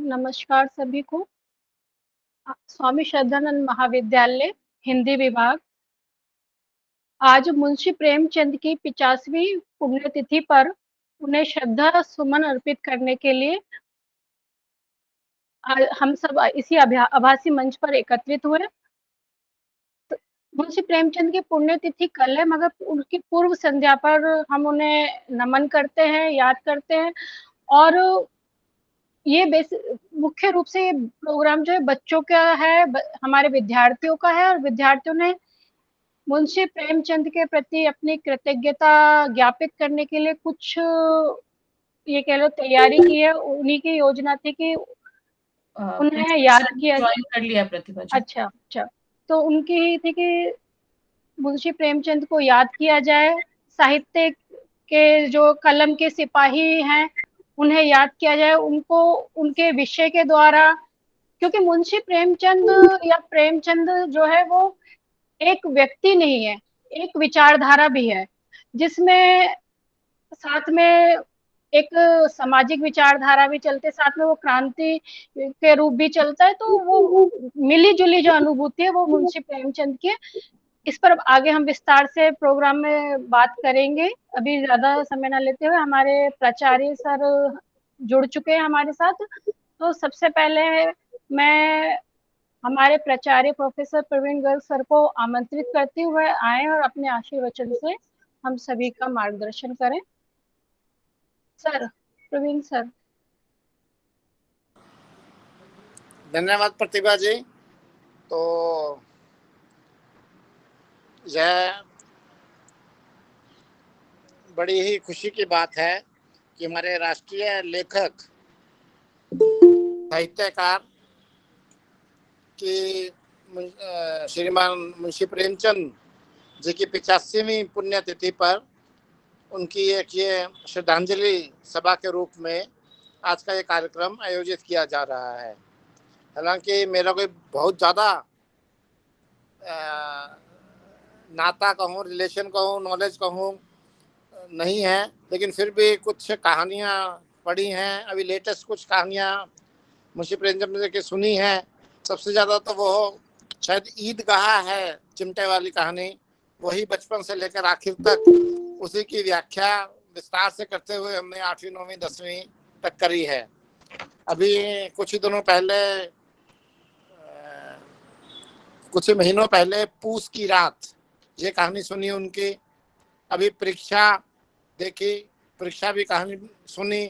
नमस्कार सभी को। स्वामी श्रद्धानंद महाविद्यालय हिंदी विभाग आज मुंशी प्रेमचंद की 50वीं पुण्यतिथि पर उन्हें श्रद्धा सुमन अर्पित करने के लिए हम सब इसी आभासी मंच पर एकत्रित हुए। तो मुंशी प्रेमचंद की पुण्यतिथि कल है, मगर उनकी पूर्व संध्या पर हम उन्हें नमन करते हैं, याद करते हैं। और ये मुख्य रूप से ये प्रोग्राम जो है बच्चों का है, हमारे विद्यार्थियों का है, और विद्यार्थियों ने मुंशी प्रेमचंद के प्रति अपनी कृतज्ञता ज्ञापित करने के लिए कुछ ये कह लो तैयारी की है। उन्हीं की योजना थी कि उन्हें याद किया। ज्वाइन कर लिया प्रतिभा जी। अच्छा, तो उनकी ही थी कि मुंशी प्रेमचंद को याद किया जाए। साहित्य के जो कलम के सिपाही हैं उन्हें याद किया जाए, उनको उनके विषय के द्वारा, क्योंकि मुंशी प्रेमचंद या प्रेमचंद जो है वो एक व्यक्ति नहीं है, एक विचारधारा भी है, जिसमें साथ में एक सामाजिक विचारधारा भी चलते, साथ में वो क्रांति के रूप भी चलता है। तो वो मिली जुली जो अनुभूति है वो मुंशी प्रेमचंद की। इस पर आगे हम विस्तार से प्रोग्राम में बात करेंगे। अभी ज्यादा समय ना लेते हुए हमारे प्राचार्य सर जुड़ चुके हैं हमारे साथ। तो सबसे पहले मैं हमारे प्राचार्य प्रोफेसर प्रवीण गर्ग सर को आमंत्रित करते हुए आए और अपने आशीर्वचन से हम सभी का मार्गदर्शन करें। Sir, Praveen sir. धन्यवाद प्रतिभा जी। तो यह बड़ी ही खुशी की बात है कि हमारे राष्ट्रीय लेखक साहित्यकार की श्रीमान मुंशी प्रेमचंद जी की 85वीं पुण्यतिथि पर उनकी एक ये श्रद्धांजलि सभा के रूप में आज का ये कार्यक्रम आयोजित किया जा रहा है। हालांकि मेरा कोई बहुत ज़्यादा नाता कहूँ, रिलेशन कहूँ, नॉलेज कहूँ नहीं है, लेकिन फिर भी कुछ कहानियाँ पढ़ी हैं। अभी लेटेस्ट कुछ कहानियाँ मुंशी प्रेमचंद की सुनी हैं। सबसे ज़्यादा तो वो शायद ईदगाह है, चिमटे वाली कहानी, वही बचपन से लेकर आखिर तक उसी की व्याख्या विस्तार से करते हुए हमने 8वीं 9वीं 10वीं तक करी है। अभी कुछ ही दिनों पहले, कुछ महीनों पहले पूस की रात ये कहानी सुनी उनकी। अभी परीक्षा देखी, परीक्षा भी कहानी सुनी।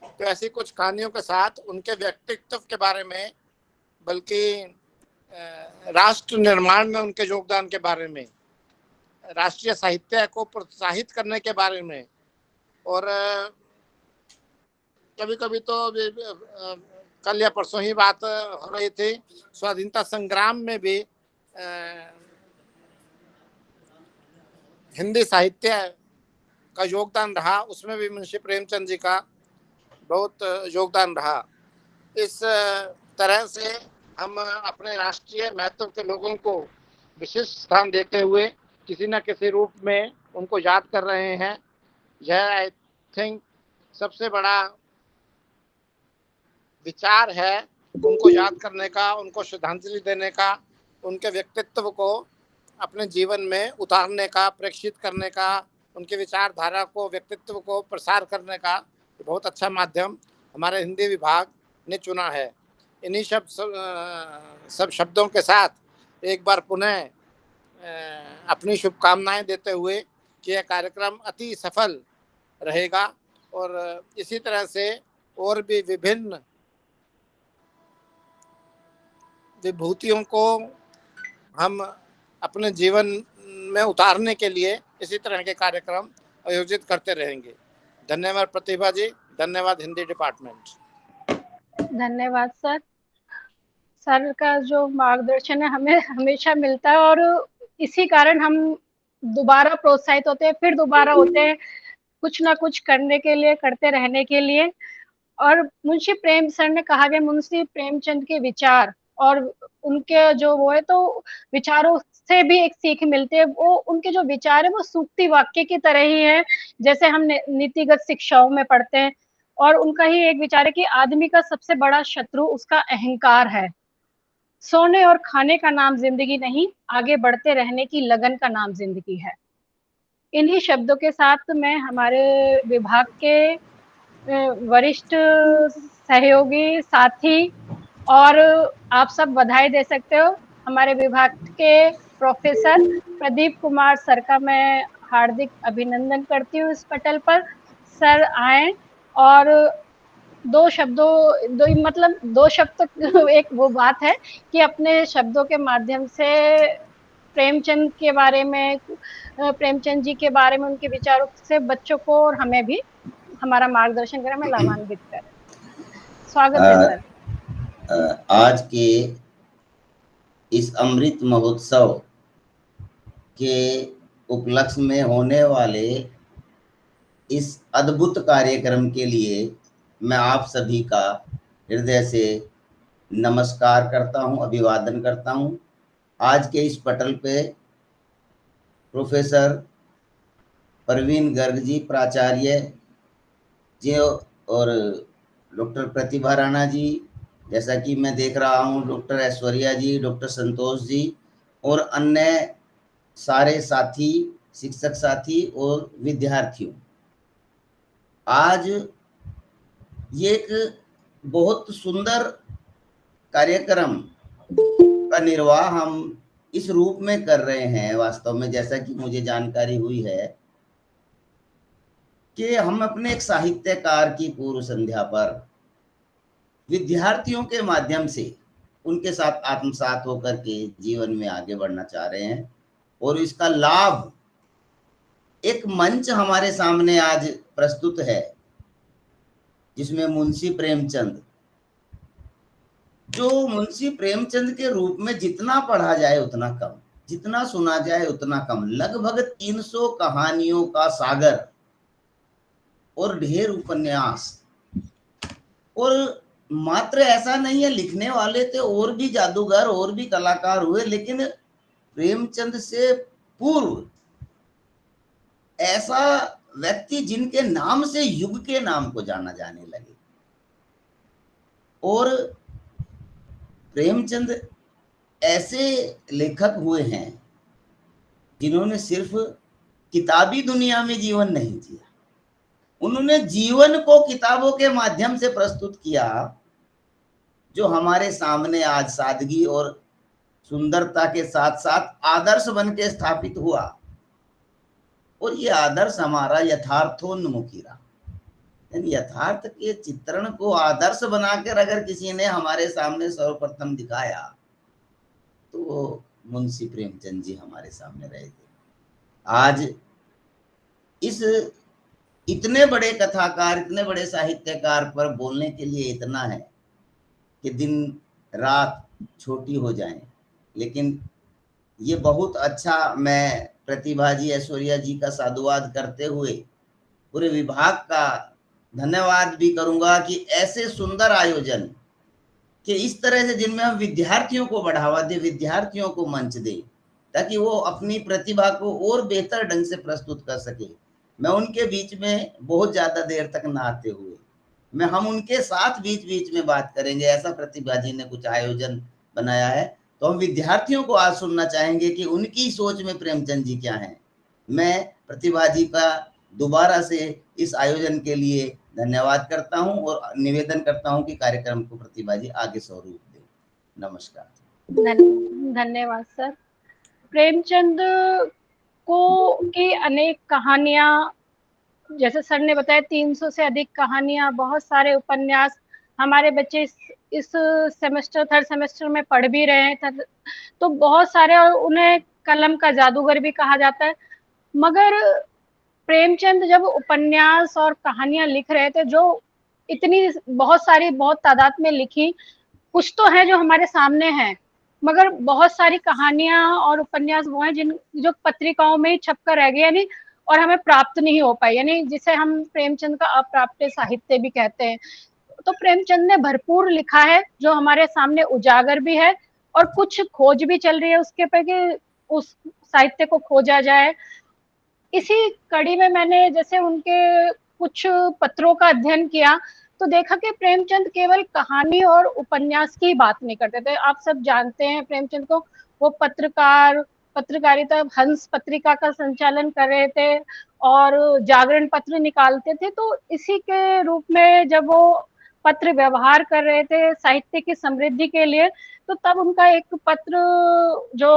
तो ऐसी कुछ कहानियों के साथ उनके व्यक्तित्व के बारे में, बल्कि राष्ट्र निर्माण में उनके योगदान के बारे में, राष्ट्रीय साहित्य को प्रोत्साहित करने के बारे में, और कभी कभी तो कल या परसों ही बात हो रही थी, स्वाधीनता संग्राम में भी हिंदी साहित्य का योगदान रहा, उसमें भी मुंशी प्रेमचंद जी का बहुत योगदान रहा। इस तरह से हम अपने राष्ट्रीय महत्व के लोगों को विशिष्ट स्थान देते हुए किसी न किसी रूप में उनको याद कर रहे हैं। यह आई थिंक सबसे बड़ा विचार है उनको याद करने का, उनको श्रद्धांजलि देने का, उनके व्यक्तित्व को अपने जीवन में उतारने का, प्रेक्षित करने का, उनके विचारधारा को, व्यक्तित्व को प्रसार करने का बहुत अच्छा माध्यम हमारे हिंदी विभाग ने चुना है। इन्हीं सब शब्दों के साथ एक बार पुनः अपनी शुभकामनाएं देते हुए कि यह कार्यक्रम अति सफल रहेगा और इसी तरह से और भी विभिन्न विभूतियों को हम अपने जीवन में उतारने के लिए इसी तरह के कार्यक्रम आयोजित करते रहेंगे। धन्यवाद प्रतिभा जी, धन्यवाद हिंदी डिपार्टमेंट। धन्यवाद सर। सर का जो मार्गदर्शन है हमें हमेशा मिलता है, और इसी कारण हम दोबारा प्रोत्साहित होते हैं, फिर दोबारा होते हैं कुछ ना कुछ करने के लिए, करते रहने के लिए। और मुंशी प्रेम सर ने कहा गया मुंशी प्रेमचंद के विचार और उनके जो वो है, तो विचारों से भी एक सीख मिलती है। वो उनके जो विचार है वो सूक्ति वाक्य की तरह ही है, जैसे हम नीतिगत शिक्षाओं में पढ़ते हैं। और उनका ही एक विचार है कि आदमी का सबसे बड़ा शत्रु उसका अहंकार है। सोने और खाने का नाम जिंदगी नहीं, आगे बढ़ते रहने की लगन का नाम जिंदगी है। इन्हीं शब्दों के साथ मैं हमारे विभाग के वरिष्ठ सहयोगी साथी और आप सब बधाई दे सकते हो। हमारे विभाग के प्रोफेसर प्रदीप कुमार सर का मैं हार्दिक अभिनंदन करती हूँ इस पटल पर। सर आए और दो शब्दों दो मतलब दो शब्द तक एक वो बात है कि अपने शब्दों के माध्यम से प्रेमचंद के बारे में, प्रेमचंद जी के बारे में उनके विचारों से बच्चों को और हमें भी हमारा मार्गदर्शन करें, हमें लाभान्वित करें। स्वागत है सर। आज के इस अमृत महोत्सव के उपलक्ष्य में होने वाले इस अद्भुत कार्यक्रम के लिए मैं आप सभी का हृदय से नमस्कार करता हूं, अभिवादन करता हूं। आज के इस पटल पे प्रोफेसर परवीन गर्ग जी प्राचार्य जी और डॉक्टर प्रतिभा राणा जी, जैसा कि मैं देख रहा हूं डॉक्टर ऐश्वर्या जी, डॉक्टर संतोष जी और अन्य सारे साथी, शिक्षक साथी और विद्यार्थियों, आज ये एक बहुत सुंदर कार्यक्रम का निर्वाह हम इस रूप में कर रहे हैं। वास्तव में जैसा कि मुझे जानकारी हुई है कि हम अपने एक साहित्यकार की पूर्व संध्या पर विद्यार्थियों के माध्यम से उनके साथ आत्मसात होकर के जीवन में आगे बढ़ना चाह रहे हैं और इसका लाभ एक मंच हमारे सामने आज प्रस्तुत है जिसमें मुंशी प्रेमचंद, जो मुंशी प्रेमचंद के रूप में जितना पढ़ा जाए उतना कम, जितना सुना जाए उतना कम, लगभग 300 कहानियों का सागर और ढेर उपन्यास। और मात्र ऐसा नहीं है, लिखने वाले थे और भी जादूगर और भी कलाकार हुए, लेकिन प्रेमचंद से पूर्व ऐसा व्यक्ति जिनके नाम से युग के नाम को जाना जाने लगे। और प्रेमचंद ऐसे लेखक हुए हैं जिन्होंने सिर्फ किताबी दुनिया में जीवन नहीं जिया, उन्होंने जीवन को किताबों के माध्यम से प्रस्तुत किया, जो हमारे सामने आज सादगी और सुंदरता के साथ साथ आदर्श बन के स्थापित हुआ। और ये आदर्श हमारा यथार्थोन्मुखी रहा, यानी यथार्थ के चित्रण को आदर्श बनाकर अगर किसी ने हमारे सामने सर्वप्रथम दिखाया तो वो मुंशी प्रेमचंद जी हमारे सामने रहे थे। आज इस इतने बड़े कथाकार, इतने बड़े साहित्यकार पर बोलने के लिए इतना है कि दिन रात छोटी हो जाए, लेकिन ये बहुत अच्छा, मैं प्रतिभा जी, ऐश्वर्या जी का साधुवाद करते हुए पूरे विभाग का धन्यवाद भी करूंगा कि ऐसे सुंदर आयोजन कि इस तरह से जिनमें हम विद्यार्थियों को बढ़ावा दें, विद्यार्थियों को मंच दें ताकि वो अपनी प्रतिभा को और बेहतर ढंग से प्रस्तुत कर सके। मैं उनके बीच में बहुत ज्यादा देर तक ना आते हुए हम उनके साथ बीच बीच में बात करेंगे। ऐसा प्रतिभा जी ने कुछ आयोजन बनाया है, तो हम विद्यार्थियों को आज सुनना चाहेंगे कि उनकी सोच में प्रेमचंद जी क्या हैं। मैं प्रतिभा जी का दोबारा से इस आयोजन के लिए धन्यवाद करता हूं और निवेदन करता हूं कि कार्यक्रम को प्रतिभा जी आगे स्वरूप दें। नमस्कार। धन्यवाद सर। प्रेमचंद को की अनेक कहानियां, जैसे सर ने बताया 300 से अधिक कहानियां, बहुत सारे उपन्यास हमारे बच्चे इस सेमेस्टर, थर्ड सेमेस्टर में पढ़ भी रहे हैं, तो बहुत सारे, और उन्हें कलम का जादूगर भी कहा जाता है। मगर प्रेमचंद जब उपन्यास और कहानियां लिख रहे थे, जो इतनी बहुत सारी, बहुत तादाद में लिखी, कुछ तो है जो हमारे सामने है, मगर बहुत सारी कहानियां और उपन्यास वो हैं जो पत्रिकाओं में ही छप कर रह गए, यानी और हमें प्राप्त नहीं हो पाई, यानी जिसे हम प्रेमचंद का अप्राप्य साहित्य भी कहते हैं। तो प्रेमचंद ने भरपूर लिखा है जो हमारे सामने उजागर भी है, और कुछ खोज भी चल रही है उसके पे कि उस साहित्य को खोजा जाए। इसी कड़ी में मैंने जैसे उनके कुछ पत्रों का अध्ययन किया तो देखा कि प्रेमचंद केवल कहानी और उपन्यास की बात नहीं करते थे। आप सब जानते हैं प्रेमचंद को, वो पत्रकारिता हंस पत्रिका का संचालन कर रहे थे और जागरण पत्र निकालते थे। तो इसी के रूप में जब वो पत्र व्यवहार कर रहे थे साहित्य की समृद्धि के लिए, तो तब उनका एक पत्र जो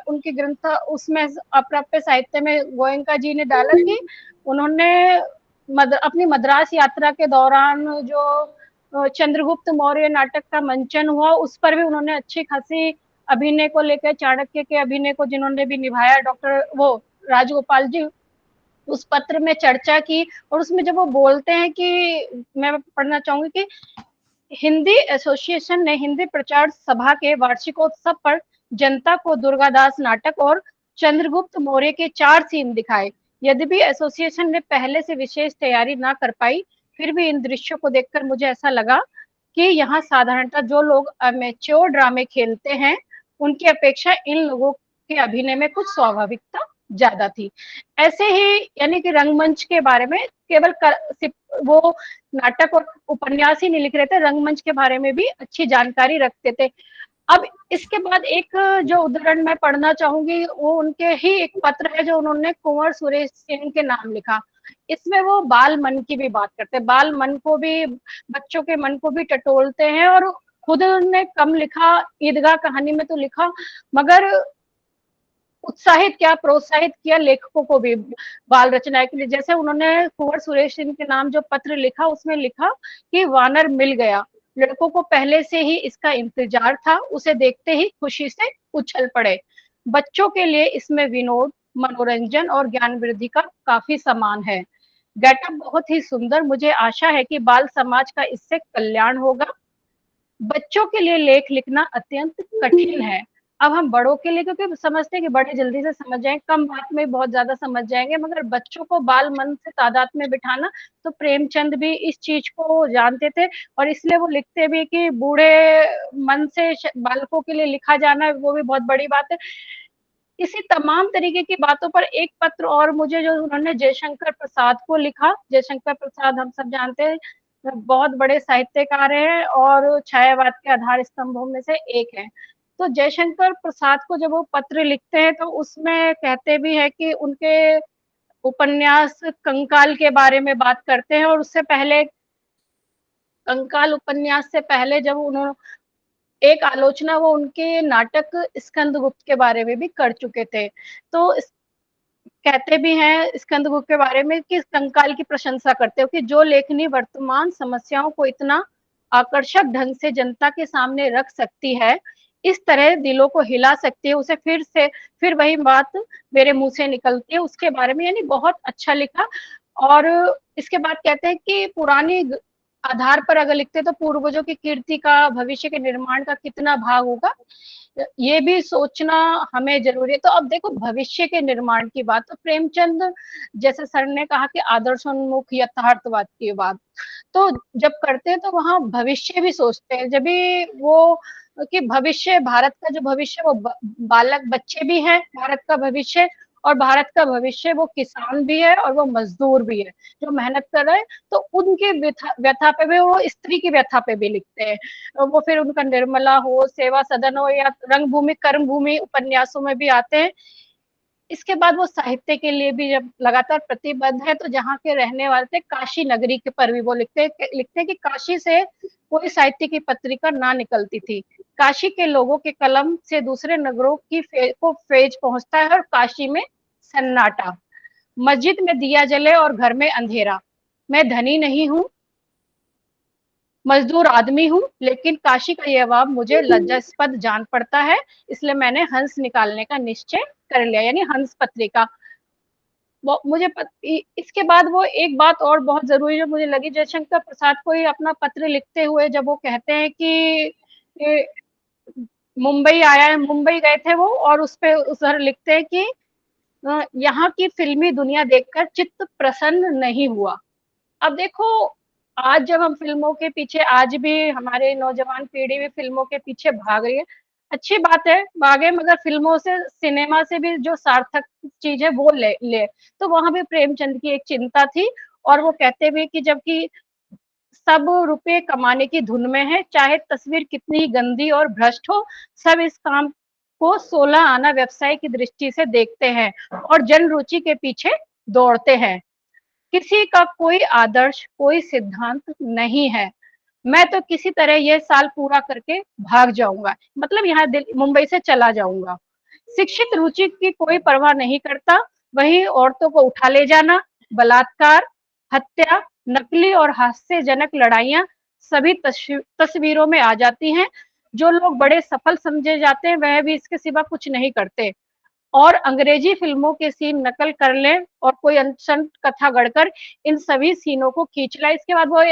उनके ग्रंथ उसमें अप्राप्य साहित्य में गोयनका जी ने डाला कि उन्होंने अपनी मद्रास यात्रा के दौरान जो चंद्रगुप्त मौर्य नाटक का मंचन हुआ उस पर भी उन्होंने अच्छी खासी अभिनय को लेकर, चाणक्य के अभिनय को जिन्होंने भी निभाया डॉक्टर वो राजगोपाल जी, उस पत्र में चर्चा की। और उसमें जब वो बोलते हैं कि मैं पढ़ना चाहूंगी कि हिंदी एसोसिएशन ने हिंदी प्रचार सभा के वार्षिकोत्सव पर जनता को दुर्गादास नाटक और चंद्रगुप्त मौर्य के 4 सीन दिखाए। यद्यपि एसोसिएशन ने पहले से विशेष तैयारी ना कर पाई, फिर भी इन दृश्यों को देखकर मुझे ऐसा लगा कि यहाँ साधारणतः जो लोग अमेच्योर ड्रामे खेलते हैं उनकी अपेक्षा इन लोगों के अभिनय में कुछ स्वाभाविकता ज्यादा थी। ऐसे ही यानी कि रंगमंच के बारे में केवल वो नाटक और उपन्यास ही नहीं लिख रहे थे, रंगमंच के बारे में भी अच्छी जानकारी रखते थे। अब इसके बाद एक जो उदाहरण मैं पढ़ना चाहूंगी वो उनके ही एक पत्र है जो उन्होंने कुंवर सुरेश सेन के नाम लिखा। इसमें वो बाल मन की भी बात करते हैं, बाल मन को भी, बच्चों के मन को भी टटोलते हैं। और खुद उन्होंने कम लिखा, ईदगाह कहानी में तो लिखा, मगर उत्साहित क्या, प्रोत्साहित किया लेखकों को भी बाल रचना के लिए। जैसे उन्होंने कुंवर सुरेश सिंह के नाम जो पत्र लिखा उसमें लिखा कि वानर मिल गया, लड़कों को पहले से ही इसका इंतजार था, उसे देखते ही खुशी से उछल पड़े। बच्चों के लिए इसमें विनोद, मनोरंजन और ज्ञान वृद्धि का काफी सामान है। गेटअप बहुत ही सुंदर, मुझे आशा है कि बाल समाज का इससे कल्याण होगा। बच्चों के लिए लेख लिखना अत्यंत कठिन है। अब हम बड़ों के लिए क्योंकि समझते हैं कि बड़े जल्दी से समझ जाएंगे, कम बात में बहुत ज्यादा समझ जाएंगे, मगर बच्चों को बाल मन से तादाद में बिठाना, तो प्रेमचंद भी इस चीज को जानते थे और इसलिए वो लिखते भी कि बूढ़े मन से बालकों के लिए लिखा जाना वो भी बहुत बड़ी बात है। इसी तमाम तरीके की बातों पर एक पत्र और मुझे जो उन्होंने जयशंकर प्रसाद को लिखा। जयशंकर प्रसाद हम सब जानते हैं बहुत बड़े साहित्यकार हैं और छायावाद के आधार स्तंभों में से एक है। तो जयशंकर प्रसाद को जब वो पत्र लिखते हैं तो उसमें कहते भी है कि उनके उपन्यास कंकाल के बारे में बात करते हैं और उससे पहले कंकाल उपन्यास से पहले जब उन्होंने एक आलोचना वो उनके नाटक स्कंदगुप्त के बारे में भी कर चुके थे। तो कहते भी हैं स्कंदगुप्त के बारे में कि कंकाल की प्रशंसा करते हो कि जो लेखनी वर्तमान समस्याओं को इतना आकर्षक ढंग से जनता के सामने रख सकती है, इस तरह दिलों को हिला सकती है, उसे फिर वही बात मेरे मुंह से निकलती है उसके बारे में, यानी बहुत अच्छा लिखा। और इसके बाद कहते हैं कि पुरानी आधार पर अगर लिखते तो पूर्वजों की कीर्ति का, भविष्य के निर्माण का कितना भाग होगा, ये भी सोचना हमें जरूरी है। तो अब देखो भविष्य के निर्माण की बात, तो प्रेमचंद जैसे सर ने कहा कि आदर्शोन्मुख यथार्थवाद की बात तो जब करते हैं तो वहां भविष्य भी सोचते हैं। जब भी वो कि भविष्य, भारत का जो भविष्य वो बालक बच्चे भी हैं भारत का भविष्य, और भारत का भविष्य वो किसान भी है और वो मजदूर भी है जो मेहनत कर रहे हैं। तो उनके व्यथा पे भी, वो स्त्री की व्यथा पे भी लिखते हैं। वो फिर उनका निर्मला हो, सेवा सदन हो या रंगभूमि कर्मभूमि उपन्यासों में भी आते हैं। इसके बाद वो साहित्य के लिए भी जब लगातार प्रतिबद्ध है तो जहाँ के रहने वाले थे काशी नगरी के पर भी वो लिखते हैं कि काशी से कोई साहित्य की पत्रिका ना निकलती थी। काशी के लोगों के कलम से दूसरे नगरों की को फेज पहुंचता है और काशी में सन्नाटा, मस्जिद में दिया जले और घर में अंधेरा। मैं धनी नहीं हूँ, मजदूर आदमी हूँ, लेकिन काशी का यह अभाव मुझे लज्जास्पद जान पड़ता है, इसलिए मैंने हंस निकालने का निश्चय कर लिया, यानी हंस पत्रिका। मुझे इसके बाद वो एक बात और बहुत जरूरी जो मुझे लगी, जयशंकर प्रसाद को ही अपना पत्र लिखते हुए जब वो कहते हैं कि मुंबई आया है, मुंबई गए थे वो, और उस पे उधर लिखते हैं कि यहाँ की फिल्मी दुनिया देखकर चित्त प्रसन्न नहीं हुआ। अब देखो आज जब हम फिल्मों के पीछे, आज भी हमारे नौजवान पीढ़ी भी फिल्मों के पीछे भाग रही है, अच्छी बात है भागे, मगर फिल्मों से, सिनेमा से भी जो सार्थक चीज है वो ले तो वहां भी प्रेमचंद की एक चिंता थी और वो कहते भी कि जबकि सब रुपए कमाने की धुन में है, चाहे तस्वीर कितनी गंदी और भ्रष्ट हो, सब इस काम को 16 आना व्यवसाय की दृष्टि से देखते हैं और जन रुचि के पीछे दौड़ते हैं। किसी का कोई आदर्श, कोई सिद्धांत नहीं है। मैं तो किसी तरह ये साल पूरा करके भाग जाऊंगा, मतलब यहाँ मुंबई से चला जाऊंगा। शिक्षित रुचि की कोई परवाह नहीं करता, वही औरतों को उठा ले जाना, बलात्कार, हत्या, नकली और हास्यजनक लड़ाइयां सभी तस्वीरों में आ जाती हैं। जो लोग बड़े सफल समझे जाते हैं वह भी इसके सिवा कुछ नहीं करते और अंग्रेजी फिल्मों के सीन नकल कर लें और कोई अनशन कथा गढ़कर इन सभी सीनों को खींच लाए। इसके बाद वो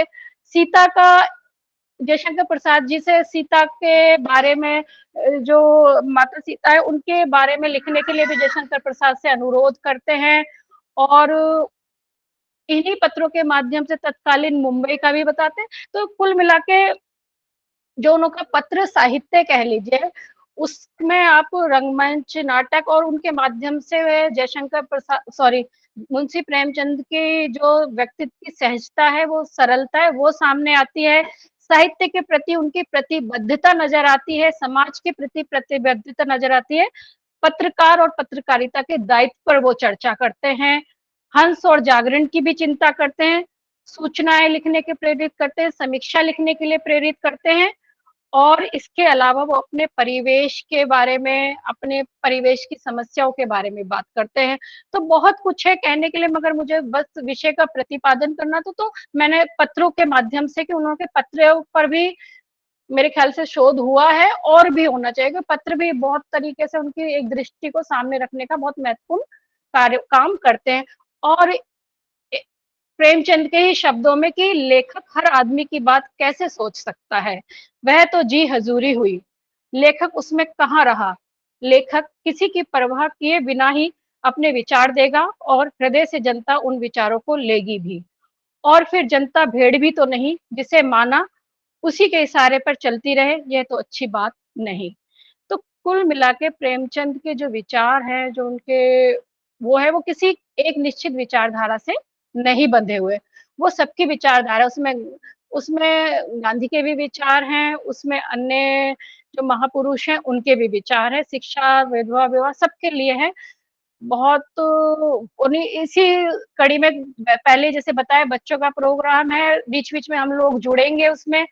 सीता का, जयशंकर प्रसाद जी से सीता के बारे में, जो माता सीता है उनके बारे में लिखने के लिए भी जयशंकर प्रसाद से अनुरोध करते हैं और इन्हीं पत्रों के माध्यम से तत्कालीन मुंबई का भी बताते हैं। तो कुल मिला के जो उनका पत्र साहित्य कह लीजिए, उसमें आप रंगमंच, नाटक और उनके माध्यम से जयशंकर प्रसाद, सॉरी, मुंशी प्रेमचंद की जो व्यक्तित्व की सहजता है, वो सरलता है, वो सामने आती है। साहित्य के प्रति उनकी प्रतिबद्धता नजर आती है, समाज के प्रति प्रतिबद्धता नजर आती है। पत्रकार और पत्रकारिता के दायित्व पर वो चर्चा करते हैं। हंस और जागरण की भी चिंता करते हैं। सूचनाएं लिखने के प्रेरित करते हैं, समीक्षा लिखने के लिए प्रेरित करते हैं और इसके अलावा वो अपने परिवेश के बारे में, अपने परिवेश की समस्याओं के बारे में बात करते हैं। तो बहुत कुछ है कहने के लिए, मगर मुझे बस विषय का प्रतिपादन करना तो मैंने पत्रों के माध्यम से, कि उन्होंने पत्रों पर भी मेरे ख्याल से शोध हुआ है और भी होना चाहिए, कि पत्र भी बहुत तरीके से उनकी एक दृष्टि को सामने रखने का बहुत महत्वपूर्ण कार्य काम करते हैं। और प्रेमचंद के ही शब्दों में कि लेखक हर आदमी की बात कैसे सोच सकता है, वह तो जी हजूरी हुई, लेखक उसमें कहाँ रहा। लेखक किसी की परवाह किए बिना ही अपने विचार देगा और हृदय से जनता उन विचारों को लेगी भी, और फिर जनता भेड़ भी तो नहीं जिसे माना उसी के इशारे पर चलती रहे, यह तो अच्छी बात नहीं। तो कुल मिला के प्रेमचंद के जो विचार हैं, जो उनके वो है, वो किसी एक निश्चित विचारधारा से नहीं बंधे हुए, वो सबकी विचारधारा, उसमें उसमें गांधी के भी विचार हैं, उसमें अन्य जो महापुरुष हैं उनके भी विचार हैं, शिक्षा, विधवा विवाह सबके लिए है। बहुत उन्हीं इसी कड़ी में पहले जैसे बताया बच्चों का प्रोग्राम है, बीच-बीच में हम लोग जुड़ेंगे उसमें,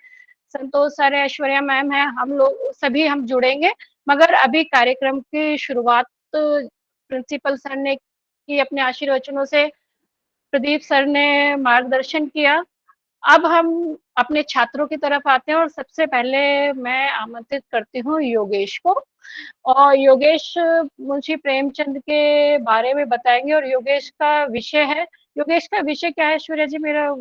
संतोष सर है, ऐश्वर्या मैम है, हम लोग सभी हम जुड़ेंगे। मगर अभी कार्यक्रम की शुरुआत प्रिंसिपल सर ने की अपने आशीर्वचनों से, प्रदीप सर ने मार्गदर्शन किया। अब हम अपने छात्रों की तरफ आते हैं और सबसे पहले मैं आमंत्रित करती हूँ योगेश को, और योगेश मुंशी प्रेमचंद के बारे में बताएंगे और योगेश का विषय है, योगेश का विषय क्या है ऐश्वर्या जी मेरा?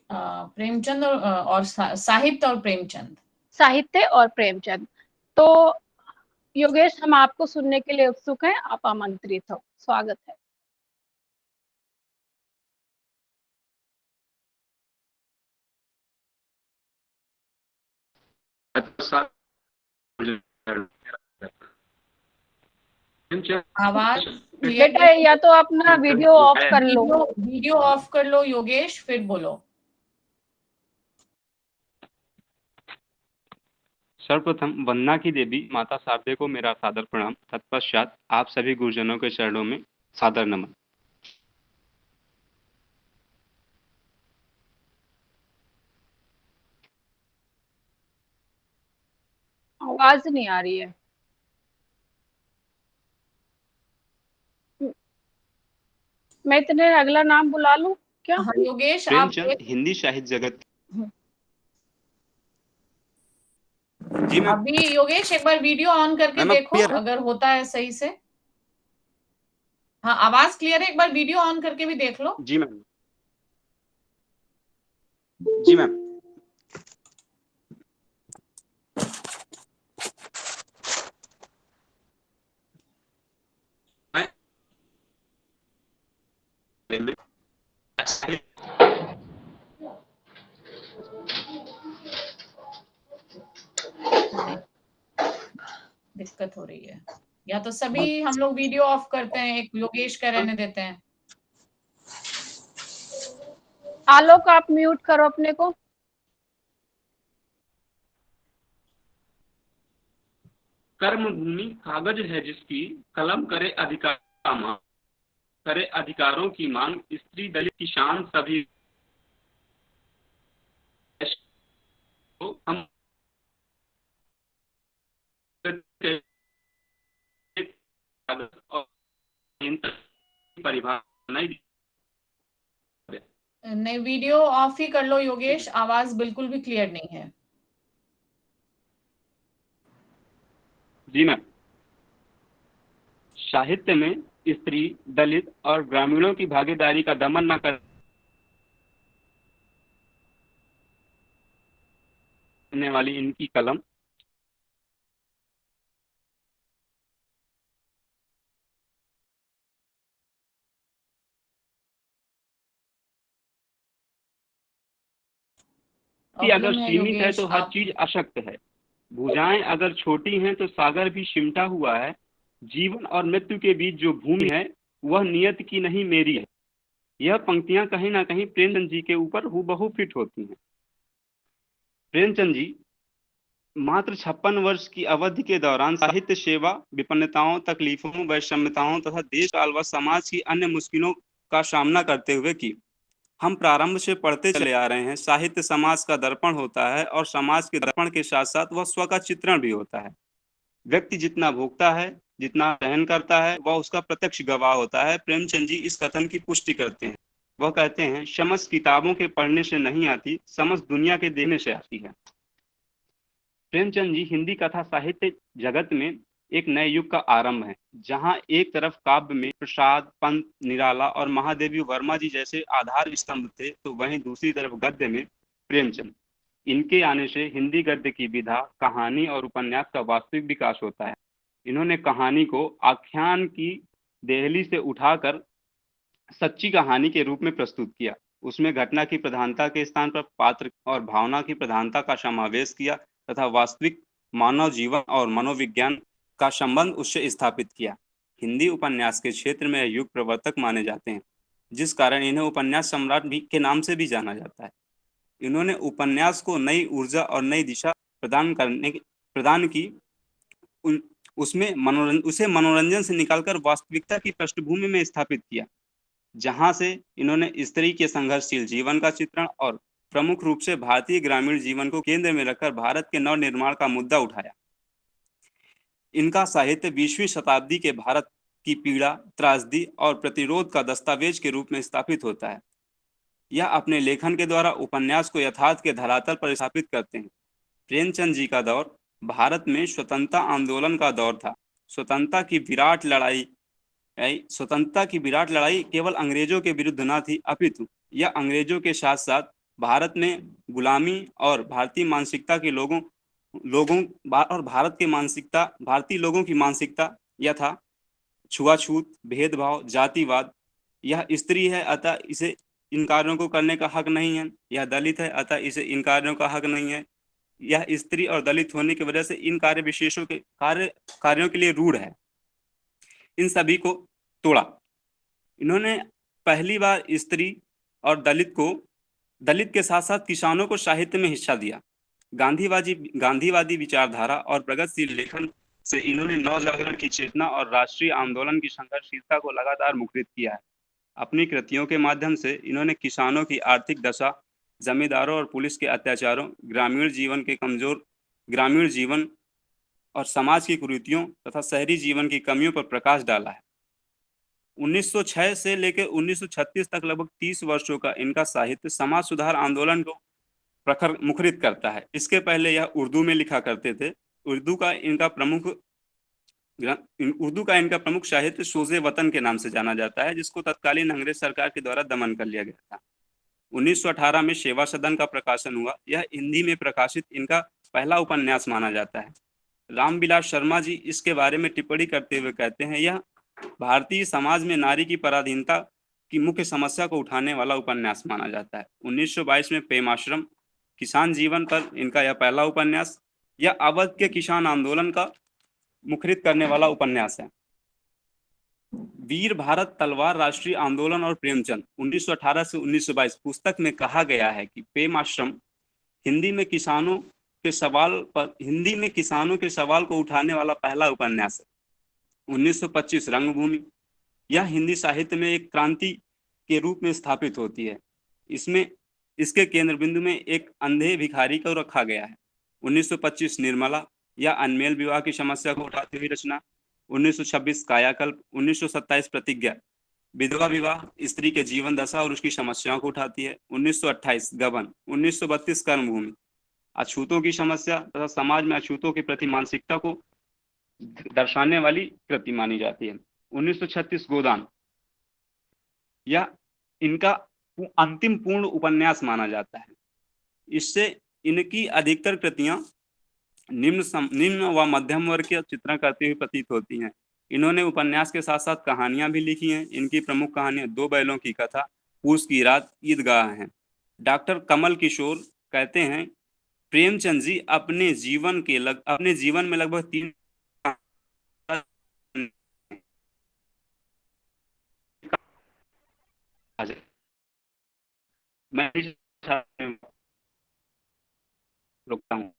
प्रेमचंद और साहित्य और प्रेमचंद, साहित्य और प्रेमचंद। तो योगेश, हम आपको सुनने के लिए उत्सुक हैं, आप आमंत्रित हो, स्वागत है। आवाज बेटा या तो अपना वीडियो ऑफ कर लो, वीडियो ऑफ कर लो योगेश, फिर बोलो। सर्वप्रथम वंदना की देवी माता शारदे को मेरा सादर प्रणाम। तत्पश्चात आप सभी गुरुजनों के चरणों में सादर नमन। आवाज नहीं आ रही है। मैं इतने अगला नाम बुला लूं क्या? हाँ योगेश, आप प्रेमचंद हिंदी साहित्य जगत। जी मैम। अभी योगेश एक बार वीडियो ऑन करके देखो अगर होता है सही से। हाँ आवाज क्लियर है, एक बार वीडियो ऑन करके भी देख लो। जी मैम। जी मैम। दिक्कत हो रही है। या तो सभी हम लोग वीडियो ऑफ करते हैं, एक योगेश का रहने देते हैं। आलोक आप म्यूट करो अपने को। कर्म भूमि कागज है जिसकी, कलम करे अधिकार का मांग, करे अधिकारों की मांग, स्त्री दलित किसान सभी तो हम और परिभाषा नहीं। नहीं, वीडियो ऑफ ही कर लो योगेश, आवाज बिल्कुल भी क्लियर नहीं है। जी मैम। साहित्य में स्त्री, दलित और ग्रामीणों की भागीदारी का दमन न करने वाली इनकी कलम अगर सीमित है तो हर चीज अशक्त है, भुजाएं अगर छोटी हैं तो सागर भी सिमटा हुआ है, जीवन और मृत्यु के बीच जो भूमि है वह नियत की नहीं मेरी है। यह पंक्तियां कहीं ना कहीं प्रेमचंद जी के ऊपर हूबहू फिट होती हैं। प्रेमचंद जी मात्र 56 वर्ष की अवधि के दौरान साहित्य सेवा, विपन्नताओं, तकलीफों, वैषम्यताओं तथा देश काल व समाज की अन्य मुश्किलों का सामना करते हुए की। हम प्रारंभ से पढ़ते चले आ रहे हैं, साहित्य समाज का दर्पण होता है और समाज के दर्पण के साथ साथ वह स्व का चित्रण भी होता है। व्यक्ति जितना भोगता है, जितना सहन करता है, वह उसका प्रत्यक्ष गवाह होता है। प्रेमचंद जी इस कथन की पुष्टि करते हैं। वह कहते हैं, समझ किताबों के पढ़ने से नहीं आती, समझ दुनिया के देखने से आती है। प्रेमचंद जी हिंदी कथा साहित्य जगत में एक नए युग का आरंभ है, जहां एक तरफ काव्य में प्रसाद, पंत, निराला और महादेवी वर्मा जी जैसे आधार स्तंभ थे, तो वहीं दूसरी तरफ गद्य में प्रेमचंद। इनके आने से हिंदी गद्य की विधा, कहानी और उपन्यास का वास्तविक विकास होता है। इन्होंने कहानी को आख्यान की देहली से उठाकर सच्ची कहानी के रूप में प्रस्तुत किया। उसमें घटना की प्रधानता के स्थान पर पात्र और भावना की प्रधानता का समावेश किया तथा वास्तविक मानव जीवन और मनोविज्ञान का संबंध उससे स्थापित किया। हिंदी उपन्यास के क्षेत्र में युग प्रवर्तक माने जाते हैं, जिस कारण इन्हें उपन्यास सम्राट भी के नाम से भी जाना जाता है। इन्होंने उपन्यास को नई ऊर्जा और नई दिशा प्रदान की। उसे मनोरंजन से निकालकर वास्तविकता की पृष्ठभूमि में स्थापित किया, जहां से इन्होंने स्त्री के संघर्षशील जीवन का चित्रण और प्रमुख रूप से भारतीय ग्रामीण जीवन को केंद्र में रखकर भारत के नव निर्माण का मुद्दा उठाया। इनका साहित्य 20वीं शताब्दी के भारत की पीड़ा, त्रासदी और प्रतिरोध का दस्तावेज के रूप में स्थापित होता है। यह अपने लेखन के द्वारा उपन्यास को यथार्थ के धरातल पर स्थापित करते हैं। प्रेमचंद जी का दौर भारत में स्वतंत्रता आंदोलन का दौर था। स्वतंत्रता की विराट लड़ाई केवल अंग्रेजों के विरुद्ध न थी, अपितु यह अंग्रेजों के साथ साथ भारत में गुलामी और भारतीय लोगों की मानसिकता यह था छुआछूत, भेदभाव, जातिवाद। यह स्त्री है अतः इसे इन कार्यों को करने का हक नहीं है, यह दलित है अतः इसे इन कार्यों का हक नहीं है, यह स्त्री और दलित होने की वजह से इन कार्यों के लिए रूढ़ है। इन सभी को तोड़ा। इन्होंने पहली बार स्त्री और दलित के साथ साथ किसानों को साहित्य में हिस्सा दिया। गांधीवादी विचारधारा और प्रगतिशील लेखन से इन्होंने नवजागरण की चेतना और राष्ट्रीय आंदोलन की संघर्षशीलता को लगातार मुखरित किया है। अपनी कृतियों के माध्यम से इन्होंने किसानों की आर्थिक दशा, जमींदारों और पुलिस के अत्याचारों, ग्रामीण जीवन और समाज की कुरीतियों तथा शहरी जीवन की कमियों पर प्रकाश डाला है। 1906 से लेकर 1936 तक लगभग 30 वर्षों का इनका साहित्य समाज सुधार आंदोलन को प्रखर मुखरित करता है। इसके पहले यह उर्दू में लिखा करते थे। उर्दू का इनका प्रमुख साहित्य सोज़े वतन के नाम से जाना जाता है, जिसको तत्कालीन अंग्रेज सरकार के द्वारा दमन कर लिया गया था। 1918 में सेवा सदन का प्रकाशन हुआ। यह हिंदी में प्रकाशित इनका पहला उपन्यास माना जाता है। रामविलास शर्मा जी इसके बारे में टिप्पणी करते हुए कहते हैं, यह भारतीय समाज में नारी की पराधीनता की मुख्य समस्या को उठाने वाला उपन्यास माना जाता है। 1922 में प्रेमाश्रम किसान जीवन पर इनका यह पहला उपन्यास। यह अवध के किसान आंदोलन का मुखरित करने वाला उपन्यास है। वीर भारत तलवार राष्ट्रीय आंदोलन और प्रेमचंद 1918 से 1922 पुस्तक में कहा गया है कि प्रेम आश्रम हिंदी में किसानों के सवाल को उठाने वाला पहला उपन्यास है। 1925 रंगभूमि यह हिंदी साहित्य में एक क्रांति के रूप में स्थापित होती है। इसमें इसके केंद्र बिंदु में एक अंधे भिखारी को रखा गया है। 1925 निर्मला या अनमेल विवाह की समस्या को उठाती हुई रचना। 1926 कायाकल्प। 1927 प्रतिज्ञा विधवा विवाह, स्त्री के जीवन दशा और उसकी समस्याओं को उठाती है। 1928 गबन। 1932 कर्मभूमि अछूतों की समस्या तथा समाज में अछूतों के प्रति मानसिकता को दर्शाने वाली कृति मानी जाती है। 1936 गोदान यह इनका अंतिम पूर्ण उपन्यास माना जाता है। इससे इनकी अधिकतर कृतियां निम्न व मध्यम वर्ग के चित्रण करती हुई प्रतीत होती हैं। इन्होंने उपन्यास के साथ साथ कहानियां भी लिखी हैं। इनकी प्रमुख कहानियां दो बैलों की कथा, पूस की रात, ईदगाह हैं। डॉक्टर कमल किशोर कहते हैं प्रेमचंद जी अपने जीवन में लगभग 3 मैं रुकता हूँ।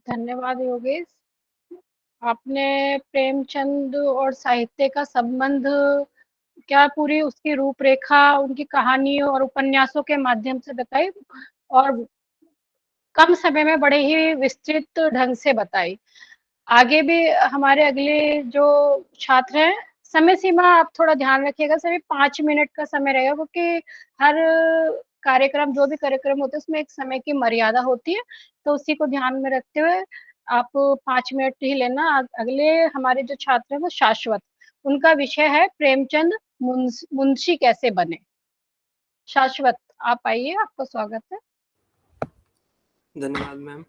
धन्यवाद योगेश। आपने प्रेमचंद और साहित्य का संबंध क्या पूरी उसकी रूपरेखा, उनकी कहानियों और उपन्यासों के माध्यम से बताई और कम समय में बड़े ही विस्तृत ढंग से बताई। आगे भी हमारे अगले जो छात्र हैं, समय सीमा आप थोड़ा ध्यान रखिएगा, सभी 5 मिनट का समय रहेगा क्योंकि हर कार्यक्रम जो भी कार्यक्रम होते हैं उसमें एक समय की मर्यादा होती है, तो उसी को ध्यान में रखते हुए आप 5 मिनट ही लेना। अगले हमारे जो छात्र हैं वो शाश्वत, उनका विषय है प्रेमचंद मुंशी कैसे बने। शाश्वत आप आइए, आपका स्वागत है। धन्यवाद मैम।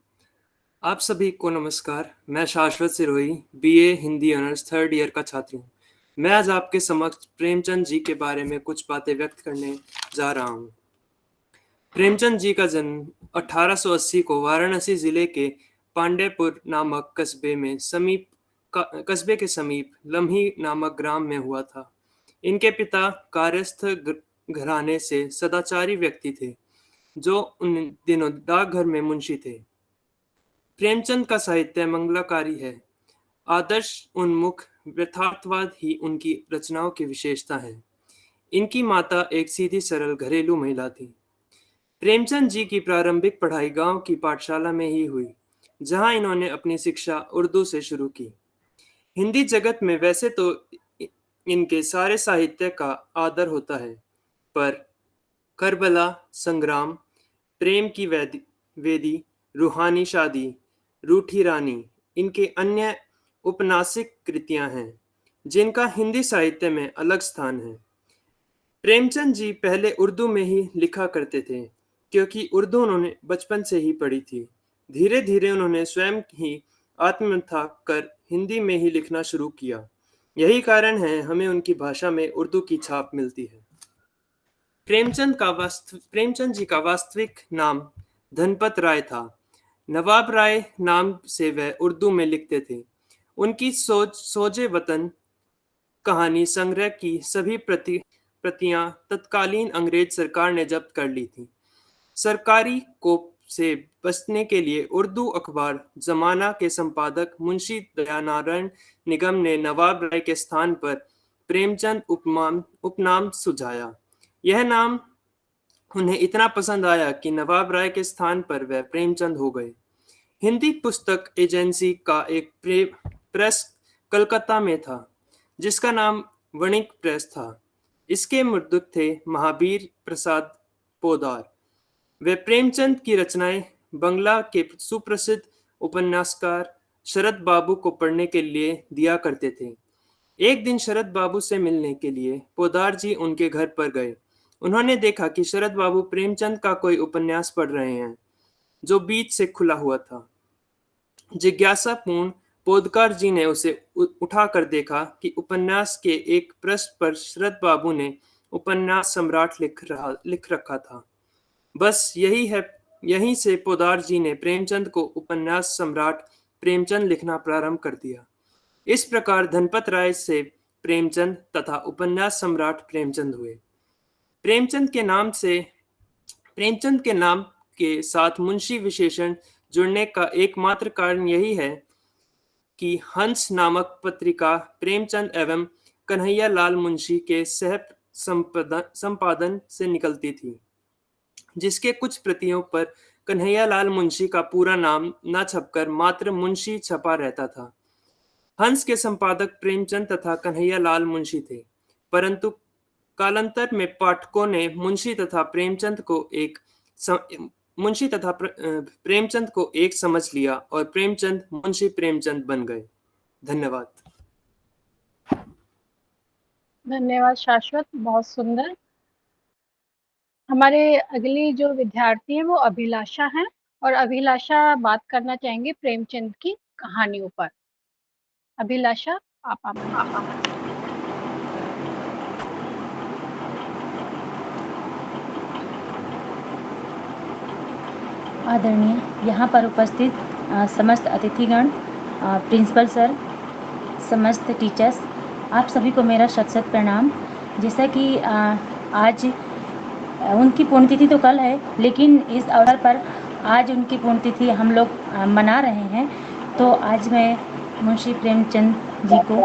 आप सभी को नमस्कार। मैं शाश्वत Sirohi BA Hindi honours 3rd year का छात्र हूँ। मैं आज आपके समक्ष प्रेमचंद जी के बारे में कुछ बातें व्यक्त करने जा रहा हूँ। प्रेमचंद जी का जन्म 1880 को वाराणसी जिले के पांडेपुर नामक कस्बे के समीप लम्ही नामक ग्राम में हुआ था। इनके पिता कार्यस्थ घराने से सदाचारी व्यक्ति थे जो उन दिनों डाकघर में मुंशी थे। प्रेमचंद का साहित्य मंगलाकारी है। आदर्श उन्मुख यथार्थवाद ही उनकी रचनाओं की विशेषता है। इनकी माता एक सीधी सरल घरेलू महिला थी। प्रेमचंद जी की प्रारंभिक पढ़ाई गांव की पाठशाला में ही हुई, जहां इन्होंने अपनी शिक्षा उर्दू से शुरू की। हिंदी जगत में वैसे तो इनके सारे साहित्य का आदर होता है, पर करबला, संग्राम, प्रेम की वेदी, रूहानी शादी, रूठी रानी इनके अन्य उपन्यासिक कृतियां हैं जिनका हिंदी साहित्य में अलग स्थान है। प्रेमचंद जी पहले उर्दू में ही लिखा करते थे क्योंकि उर्दू उन्होंने बचपन से ही पढ़ी थी। धीरे धीरे उन्होंने स्वयं ही आत्मकथा कर हिंदी में ही लिखना शुरू किया। यही कारण है हमें उनकी भाषा में उर्दू की छाप मिलती है। प्रेमचंद जी का वास्तविक नाम धनपत राय था। नवाब राय नाम से वह उर्दू में लिखते थे। उनकी सोजे वतन कहानी संग्रह की सभी प्रतियां तत्कालीन अंग्रेज सरकार ने जब्त कर ली थी। सरकारी कोप से बचने के लिए उर्दू अखबार जमाना के संपादक मुंशी दयानारायण निगम ने नवाब राय के स्थान पर प्रेमचंद उपनाम सुझाया। यह नाम उन्हें इतना पसंद आया कि नवाब राय के स्थान पर वह प्रेमचंद हो गए। हिंदी पुस्तक एजेंसी का एक प्रेस कलकत्ता में था जिसका नाम वणिक प्रेस था। इसके मुद्रक थे महावीर प्रसाद पोदार। वे प्रेमचंद की रचनाएं बंगला के सुप्रसिद्ध उपन्यासकार शरद बाबू को पढ़ने के लिए दिया करते थे। एक दिन शरद बाबू से मिलने के लिए पोदार जी उनके घर पर गए। उन्होंने देखा कि शरद बाबू प्रेमचंद का कोई उपन्यास पढ़ रहे हैं जो बीच से खुला हुआ था। जिज्ञासापूर्ण पोदकार जी ने उसे उठाकर देखा कि उपन्यास के एक पृष्ठ पर शरद बाबू ने उपन्यास सम्राट लिख रखा था। बस यहीं से पोदार जी ने प्रेमचंद को उपन्यास सम्राट प्रेमचंद लिखना प्रारंभ कर दिया। इस प्रकार धनपत राय से प्रेमचंद तथा उपन्यास सम्राट प्रेमचंद हुए। प्रेमचंद के नाम के साथ मुंशी विशेषण जुड़ने का एकमात्र कारण यही है कि हंस नामक पत्रिका प्रेमचंद एवं कन्हैया लाल मुंशी के सह संपादन से निकलती थी, जिसके कुछ प्रतियों पर कन्हैया लाल मुंशी का पूरा नाम न छपकर मात्र मुंशी छपा रहता था। हंस के संपादक प्रेमचंद तथा कन्हैया लाल मुंशी थे, परंतु कालांतर में पाठकों ने मुंशी तथा प्रेमचंद को एक समझ लिया और प्रेमचंद मुंशी प्रेमचंद बन गए। धन्यवाद। धन्यवाद शाश्वत, बहुत सुंदर। हमारे अगली जो विद्यार्थी हैं वो अभिलाषा हैं और अभिलाषा बात करना चाहेंगे प्रेमचंद की कहानियों पर। अभिलाषा, आप आदरणीय यहाँ पर उपस्थित समस्त अतिथिगण, प्रिंसिपल सर, समस्त टीचर्स, आप सभी को मेरा शत शत प्रणाम। जैसा कि आज उनकी पुण्यतिथि तो कल है, लेकिन इस अवसर पर आज उनकी पुण्यतिथि हम लोग मना रहे हैं, तो आज मैं मुंशी प्रेमचंद जी को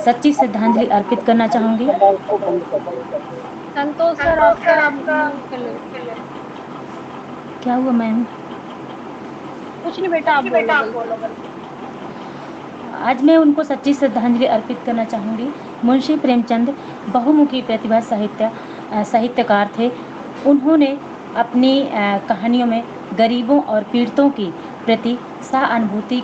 सच्ची श्रद्धांजलि अर्पित करना चाहूँगी। संतोष सर, आपका क्या हुआ मैम? कुछ नहीं बेटा, आप बोलो। आज मैं उनको सच्ची श्रद्धांजलि अर्पित करना चाहूँगी। मुंशी प्रेमचंद बहुमुखी प्रतिभा साहित्यकार थे। उन्होंने अपनी कहानियों में गरीबों और पीड़ितों की प्रति सहानुभूति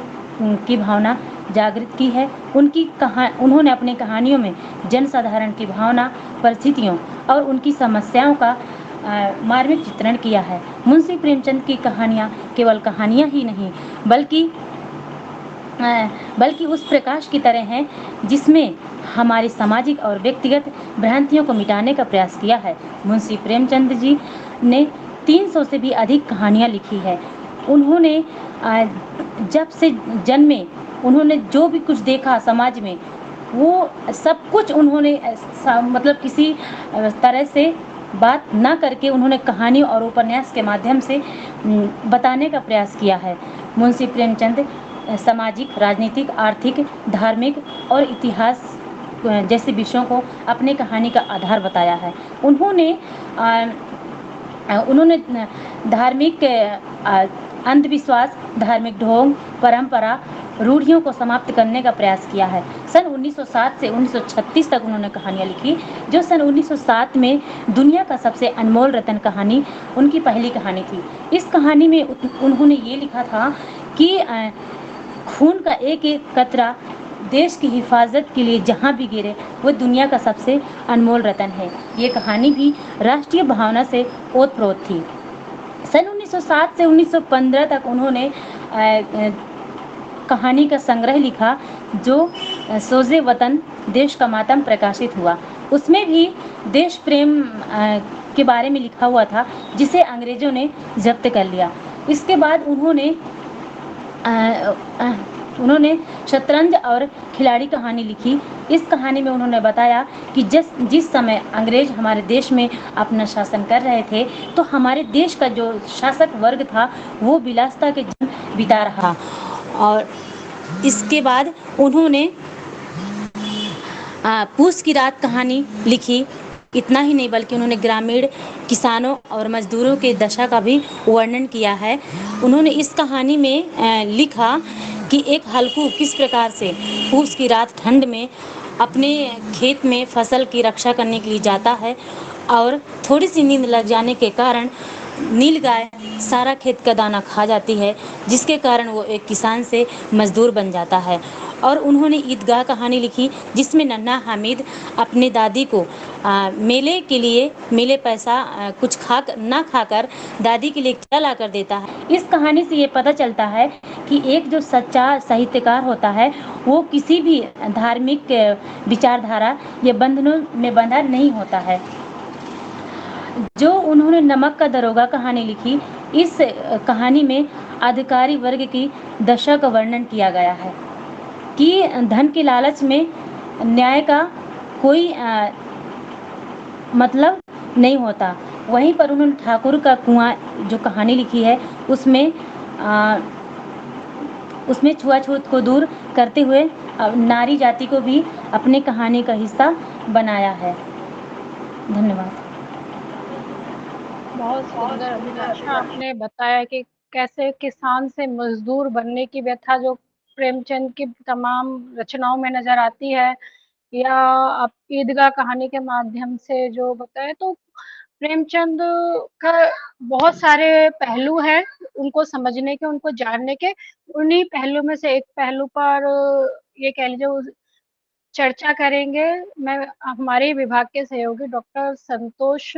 की भावना जागृत की है। उन्होंने अपनी कहानियों में जनसाधारण की भावना, परिस्थितियों और उनकी समस्याओं का मार्मिक चित्रण किया है। मुंशी प्रेमचंद की कहानियाँ केवल कहानियाँ ही नहीं, बल्कि उस प्रकाश की तरह हैं जिसमें हमारी सामाजिक और व्यक्तिगत भ्रांतियों को मिटाने का प्रयास किया है। मुंशी प्रेमचंद जी ने 300 से भी अधिक कहानियाँ लिखी है। उन्होंने जब से जन्मे, उन्होंने जो भी कुछ देखा समाज में, वो सब कुछ उन्होंने मतलब किसी तरह से बात ना करके उन्होंने कहानी और उपन्यास के माध्यम से बताने का प्रयास किया है। मुंशी प्रेमचंद सामाजिक, राजनीतिक, आर्थिक, धार्मिक और इतिहास जैसे विषयों को अपने कहानी का आधार बताया है। उन्होंने धार्मिक अंधविश्वास, धार्मिक ढोंग, परंपरा, रूढ़ियों को समाप्त करने का प्रयास किया है। सन 1907 से 1936 तक उन्होंने कहानियाँ लिखी, जो सन 1907 में दुनिया का सबसे अनमोल रत्न कहानी उनकी पहली कहानी थी। इस कहानी में उन्होंने ये लिखा था कि खून का एक एक कतरा देश की हिफाजत के लिए जहाँ भी गिरे वो दुनिया का सबसे अनमोल रत्न है। ये कहानी भी राष्ट्रीय भावना से ओतप्रोत थी। सन 1907 से 1915 तक उन्होंने कहानी का संग्रह लिखा, जो सोजे वतन देश का मातम प्रकाशित हुआ। उसमें भी देश प्रेम के बारे में लिखा हुआ था, जिसे अंग्रेजों ने जब्त कर लिया। इसके बाद उन्होंने शतरंज और खिलाड़ी कहानी लिखी। इस कहानी में उन्होंने बताया कि जिस समय अंग्रेज हमारे देश में अपना शासन कर रहे थे, तो हमारे देश का जो शासक वर्ग था वो विलासिता के जीवन बिता रहा। और इसके बाद उन्होंने पूस की रात कहानी लिखी। इतना ही नहीं, बल्कि उन्होंने ग्रामीण किसानों और मजदूरों के दशा का भी वर्णन किया है। उन्होंने इस कहानी में लिखा कि एक हल्कू किस प्रकार से पूस की रात ठंड में अपने खेत में फसल की रक्षा करने के लिए जाता है, और थोड़ी सी नींद लग जाने के कारण नील गाय सारा खेत का दाना खा जाती है, जिसके कारण वो एक किसान से मजदूर बन जाता है। और उन्होंने ईदगाह कहानी लिखी, जिसमें नन्हा हामिद अपने दादी को मेले पैसा कुछ ना खाकर दादी के लिए क्या ला कर देता है। इस कहानी से ये पता चलता है कि एक जो सच्चा साहित्यकार होता है वो किसी भी धार्मिक विचारधारा या बंधनों में बंधा नहीं होता है। जो उन्होंने नमक का दरोगा कहानी लिखी, इस कहानी में अधिकारी वर्ग की दशा का वर्णन किया गया है कि धन के लालच में न्याय का कोई मतलब नहीं होता। वहीं पर उन्होंने ठाकुर का कुआं जो कहानी लिखी है उसमें छुआछूत को दूर करते हुए नारी जाति को भी अपने कहानी का हिस्सा बनाया है। धन्यवाद। बहुत सुंदर अभिलाषा आपने बताया कि कैसे किसान से मजदूर बनने की व्यथा जो प्रेमचंद की तमाम रचनाओं में नजर आती है, या आप ईदगाह कहानी के माध्यम से जो बताया, तो प्रेमचंद का बहुत सारे पहलू हैं उनको समझने के, उनको जानने के। उन्हीं पहलू में से एक पहलू पर ये कह लीजिए चर्चा करेंगे। मैं हमारे ही विभाग के सहयोगी डॉक्टर संतोष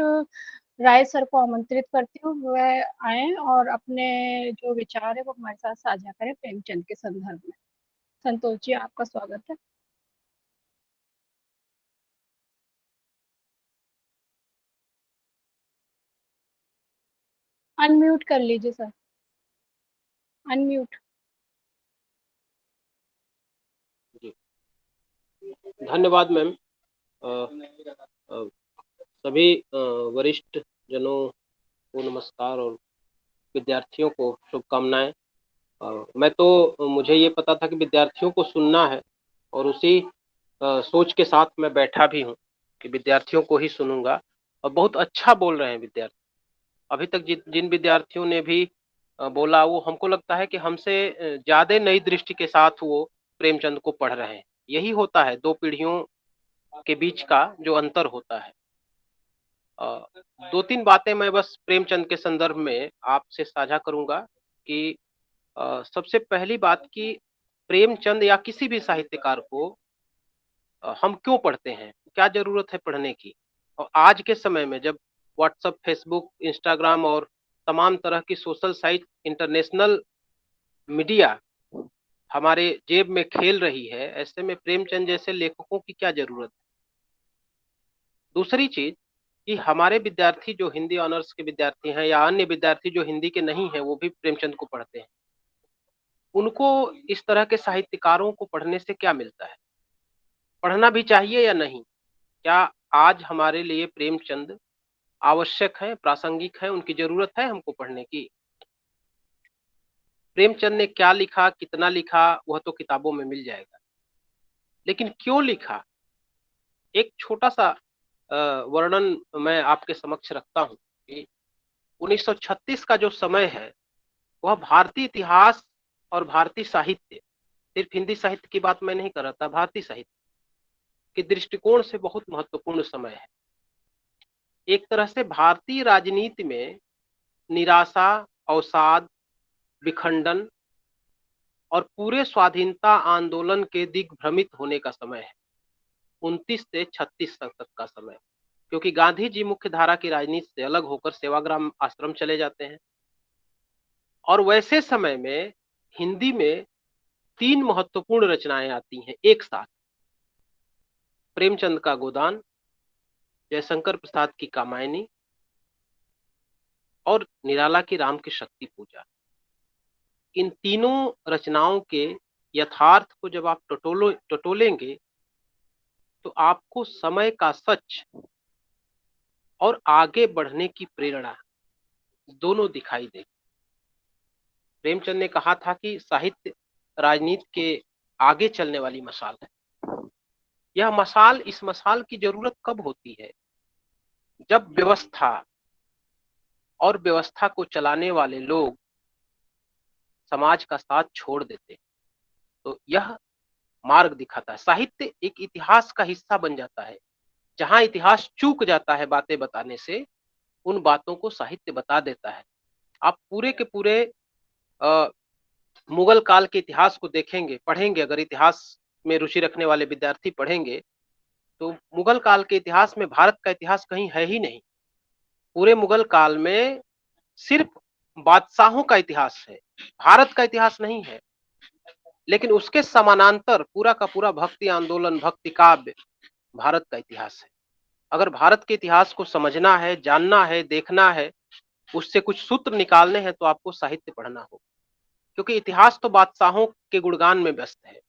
राय सर को आमंत्रित करती हूँ, वह आए और अपने जो विचार है वो हमारे साथ साझा करें प्रेमचंद के संदर्भ में। संतोष जी, आपका स्वागत है। अनम्यूट कर लीजिए सर, अनम्यूट। धन्यवाद मैम। सभी वरिष्ठ जनों को नमस्कार और विद्यार्थियों को शुभकामनाएं। मैं तो मुझे ये पता था कि विद्यार्थियों को सुनना है और उसी सोच के साथ मैं बैठा भी हूँ कि विद्यार्थियों को ही सुनूंगा। और बहुत अच्छा बोल रहे हैं विद्यार्थी। अभी तक जिन विद्यार्थियों ने भी बोला वो हमको लगता है कि हमसे ज़्यादा नई दृष्टि के साथ वो प्रेमचंद को पढ़ रहे हैं। यही होता है दो पीढ़ियों के बीच का जो अंतर होता है। दो तीन बातें मैं बस प्रेमचंद के संदर्भ में आपसे साझा करूंगा कि सबसे पहली बात कि प्रेमचंद या किसी भी साहित्यकार को हम क्यों पढ़ते हैं, क्या जरूरत है पढ़ने की। और आज के समय में जब व्हाट्सएप, फेसबुक, इंस्टाग्राम और तमाम तरह की सोशल साइट, इंटरनेशनल मीडिया हमारे जेब में खेल रही है, ऐसे में प्रेमचंद जैसे लेखकों की क्या जरूरत है। दूसरी चीज कि हमारे विद्यार्थी जो हिंदी ऑनर्स के विद्यार्थी हैं या अन्य विद्यार्थी जो हिंदी के नहीं हैं वो भी प्रेमचंद को पढ़ते हैं, उनको इस तरह के साहित्यकारों को पढ़ने से क्या मिलता है, पढ़ना भी चाहिए या नहीं। क्या आज हमारे लिए प्रेमचंद आवश्यक है, प्रासंगिक है, उनकी जरूरत है हमको पढ़ने की। प्रेमचंद ने क्या लिखा, कितना लिखा, वह तो किताबों में मिल जाएगा, लेकिन क्यों लिखा, एक छोटा सा वर्णन मैं आपके समक्ष रखता हूं कि 1936 का जो समय है वह भारतीय इतिहास और भारतीय साहित्य, सिर्फ हिंदी साहित्य की बात मैं नहीं कर रहा था, भारतीय साहित्य के दृष्टिकोण से बहुत महत्वपूर्ण समय है। एक तरह से भारतीय राजनीति में निराशा, अवसाद, विखंडन और पूरे स्वाधीनता आंदोलन के दिग्भ्रमित होने का समय है, 29 से 36 तक का समय। क्योंकि गांधी जी मुख्य धारा की राजनीति से अलग होकर सेवाग्राम आश्रम चले जाते हैं और वैसे समय में हिंदी में 3 महत्वपूर्ण रचनाएं आती हैं एक साथ। प्रेमचंद का गोदान, जयशंकर प्रसाद की कामायनी और निराला की राम की शक्ति पूजा। इन तीनों रचनाओं के यथार्थ को जब आप टटोलेंगे तो आपको समय का सच और आगे बढ़ने की प्रेरणा दोनों दिखाई देगी। प्रेमचंद ने कहा था कि साहित्य राजनीति के आगे चलने वाली मशाल है। यह मशाल, इस मशाल की जरूरत कब होती है, जब व्यवस्था और व्यवस्था को चलाने वाले लोग समाज का साथ छोड़ देते, तो यह मार्ग दिखाता है। साहित्य एक इतिहास का हिस्सा बन जाता है। जहां इतिहास चूक जाता है बातें बताने से, उन बातों को साहित्य बता देता है। आप पूरे के पूरे मुगल काल के इतिहास को देखेंगे, पढ़ेंगे, अगर इतिहास में रुचि रखने वाले विद्यार्थी पढ़ेंगे तो मुगल काल के इतिहास में भारत का इतिहास कहीं है ही नहीं। पूरे मुगल काल में सिर्फ बादशाहों का इतिहास है, भारत का इतिहास नहीं है। लेकिन उसके समानांतर पूरा का पूरा भक्ति आंदोलन, भक्ति काव्य भारत का इतिहास है। अगर भारत के इतिहास को समझना है, जानना है, देखना है, उससे कुछ सूत्र निकालने हैं तो आपको साहित्य पढ़ना होगा, क्योंकि इतिहास तो बादशाहों के गुणगान में व्यस्त है।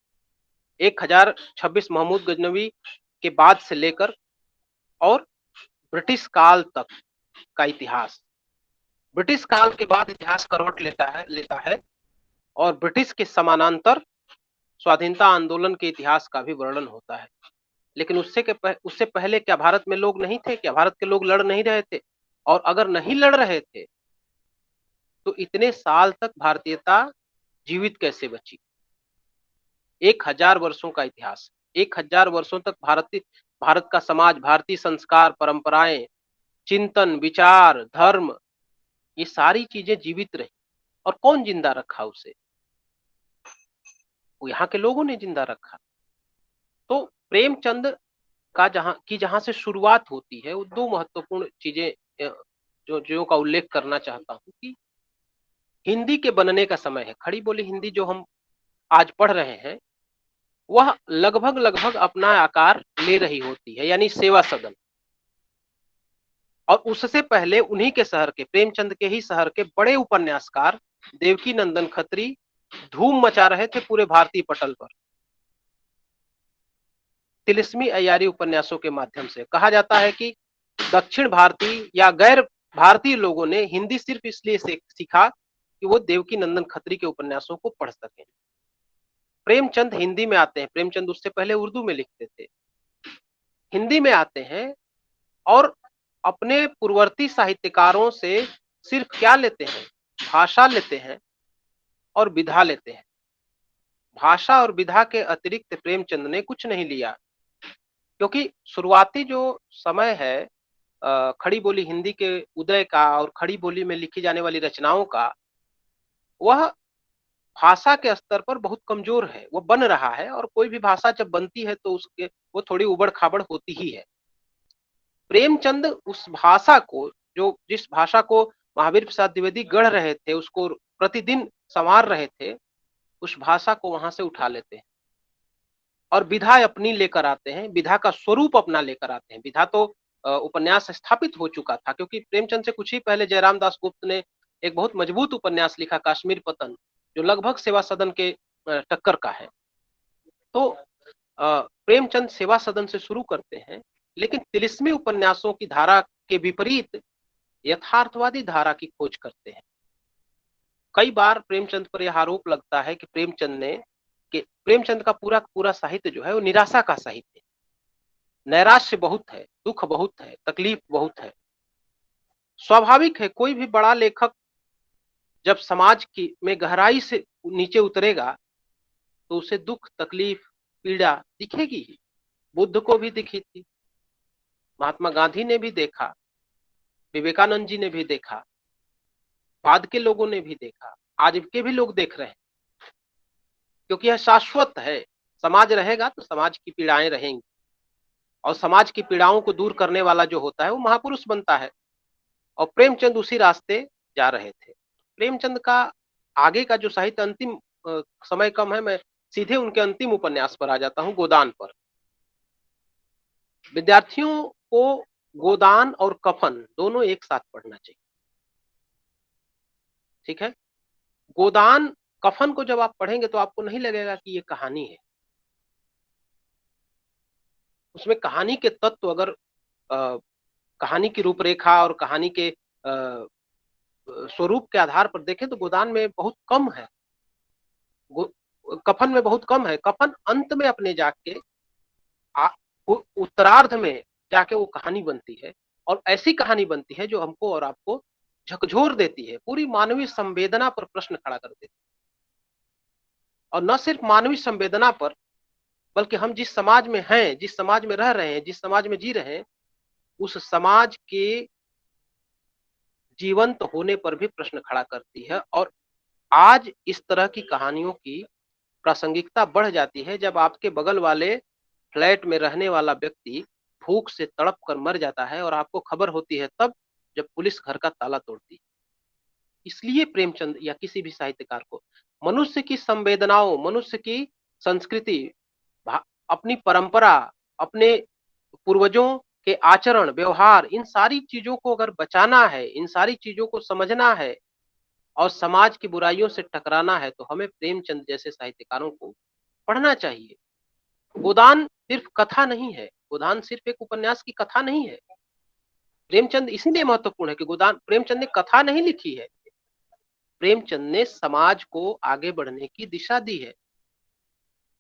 1026 महमूद गजनवी के बाद से लेकर और ब्रिटिश काल तक का इतिहास, ब्रिटिश काल के बाद इतिहास करवट लेता है और ब्रिटिश के समानांतर स्वाधीनता आंदोलन के इतिहास का भी वर्णन होता है। लेकिन उससे पहले क्या भारत में लोग नहीं थे? क्या भारत के लोग लड़ नहीं रहे थे? और अगर नहीं लड़ रहे थे तो इतने साल तक भारतीयता जीवित कैसे बची? 1000 वर्षों का इतिहास, 1000 वर्षों तक भारत का समाज, भारतीय संस्कार, परंपराएं, चिंतन, विचार, धर्म, ये सारी चीजें जीवित रही। और कौन जिंदा रखा उसे? वो यहाँ के लोगों ने जिंदा रखा। तो प्रेमचंद का जहां से शुरुआत होती है, वो दो महत्वपूर्ण चीजें जो का उल्लेख करना चाहता हूं कि हिंदी के बनने का समय है। खड़ी बोली हिंदी जो हम आज पढ़ रहे हैं वह लगभग अपना आकार ले रही होती है, यानी सेवा सदन। और उससे पहले उन्हीं के शहर के, प्रेमचंद के ही शहर के बड़े उपन्यासकार देवकी नंदन खत्री धूम मचा रहे थे पूरे भारतीय पटल पर, तिलिस्मी अय्यारी उपन्यासों के माध्यम से। कहा जाता है कि दक्षिण भारतीय या गैर भारतीय लोगों ने हिंदी सिर्फ इसलिए सीखा कि वो देवकी नंदन खत्री के उपन्यासों को पढ़ सकें। प्रेमचंद हिंदी में आते हैं, प्रेमचंद उससे पहले उर्दू में लिखते थे, हिंदी में आते हैं और अपने पूर्ववर्ती साहित्यकारों से सिर्फ क्या लेते हैं? भाषा लेते हैं और विधा लेते हैं। भाषा और विधा के अतिरिक्त प्रेमचंद ने कुछ नहीं लिया, क्योंकि शुरुआती जो समय है खड़ी बोली हिंदी के उदय का और खड़ी बोली में लिखी जाने वाली रचनाओं का, वह भाषा के स्तर पर बहुत कमजोर है। वो बन रहा है और कोई भी भाषा जब बनती है तो उसके वो थोड़ी उबड़ खाबड़ होती ही है। प्रेमचंद उस भाषा को, जिस भाषा को महावीर प्रसाद द्विवेदी गढ़ रहे थे, उसको प्रतिदिन संवार रहे थे, उस भाषा को वहां से उठा लेते हैं और विधा अपनी लेकर आते हैं, विधा का स्वरूप अपना लेकर आते हैं। विधा तो उपन्यास स्थापित हो चुका था, क्योंकि प्रेमचंद से कुछ ही पहले जयराम दास गुप्त ने एक बहुत मजबूत उपन्यास लिखा, कश्मीर पतन, जो लगभग सेवा सदन के टक्कर का है। तो प्रेमचंद सेवा सदन से शुरू करते हैं, लेकिन तिलिस्मी उपन्यासों की धारा के विपरीत यथार्थवादी धारा की खोज करते हैं। कई बार प्रेमचंद पर यह आरोप लगता है कि प्रेमचंद का पूरा साहित्य जो है वो निराशा का साहित्य है। नैराश्य बहुत है, दुख बहुत है, तकलीफ बहुत है। स्वाभाविक है, कोई भी बड़ा लेखक जब समाज की में गहराई से नीचे उतरेगा तो उसे दुख, तकलीफ, पीड़ा दिखेगी ही। बुद्ध को भी दिखी थी, महात्मा गांधी ने भी देखा, विवेकानंद जी ने भी देखा, बाद के लोगों ने भी देखा, आज के भी लोग देख रहे हैं, क्योंकि यह शाश्वत है। समाज रहेगा तो समाज की पीड़ाएं रहेंगी, और समाज की पीड़ाओं को दूर करने वाला जो होता है वो महापुरुष बनता है। और प्रेमचंद उसी रास्ते जा रहे थे। प्रेमचंद का आगे का जो साहित्य, अंतिम समय कम है, मैं सीधे उनके अंतिम उपन्यास पर आ जाता हूं, गोदान पर। विद्यार्थियों को गोदान और कफन दोनों एक साथ पढ़ना चाहिए, ठीक है। गोदान, कफन को जब आप पढ़ेंगे तो आपको नहीं लगेगा कि ये कहानी है। उसमें कहानी के तत्व, अगर कहानी की रूपरेखा और कहानी के स्वरूप के आधार पर देखें तो गोदान में बहुत कम है, कफन में बहुत कम है। कफन अंत में अपने जाके उत्तरार्ध में जाके वो कहानी बनती है, और ऐसी कहानी बनती है जो हमको और आपको झकझोर देती है, पूरी मानवीय संवेदना पर प्रश्न खड़ा कर देती है। और न सिर्फ मानवीय संवेदना पर, बल्कि हम जिस समाज में हैं, जिस समाज में रह रहे हैं, जिस समाज में जी रहे हैं, उस समाज के जीवंत होने पर भी प्रश्न खड़ा करती है। और आज इस तरह की कहानियों की प्रासंगिकता बढ़ जाती है जब आपके बगल वाले फ्लैट में रहने वाला व्यक्ति भूख से तड़प कर मर जाता है और आपको खबर होती है तब, जब पुलिस घर का ताला तोड़ती है। इसलिए प्रेमचंद या किसी भी साहित्यकार को मनुष्य की संवेदनाओं, मनुष्य की संस्कृति, अपनी परंपरा, अपने पूर्वजों के आचरण, व्यवहार, इन सारी चीजों को अगर बचाना है, इन सारी चीजों को समझना है और समाज की बुराइयों से टकराना है, तो हमें प्रेमचंद जैसे साहित्यकारों को पढ़ना चाहिए। गोदान सिर्फ कथा नहीं है, गोदान सिर्फ एक उपन्यास की कथा नहीं है। प्रेमचंद इसीलिए महत्वपूर्ण है कि गोदान, प्रेमचंद ने कथा नहीं लिखी है, प्रेमचंद ने समाज को आगे बढ़ने की दिशा दी है।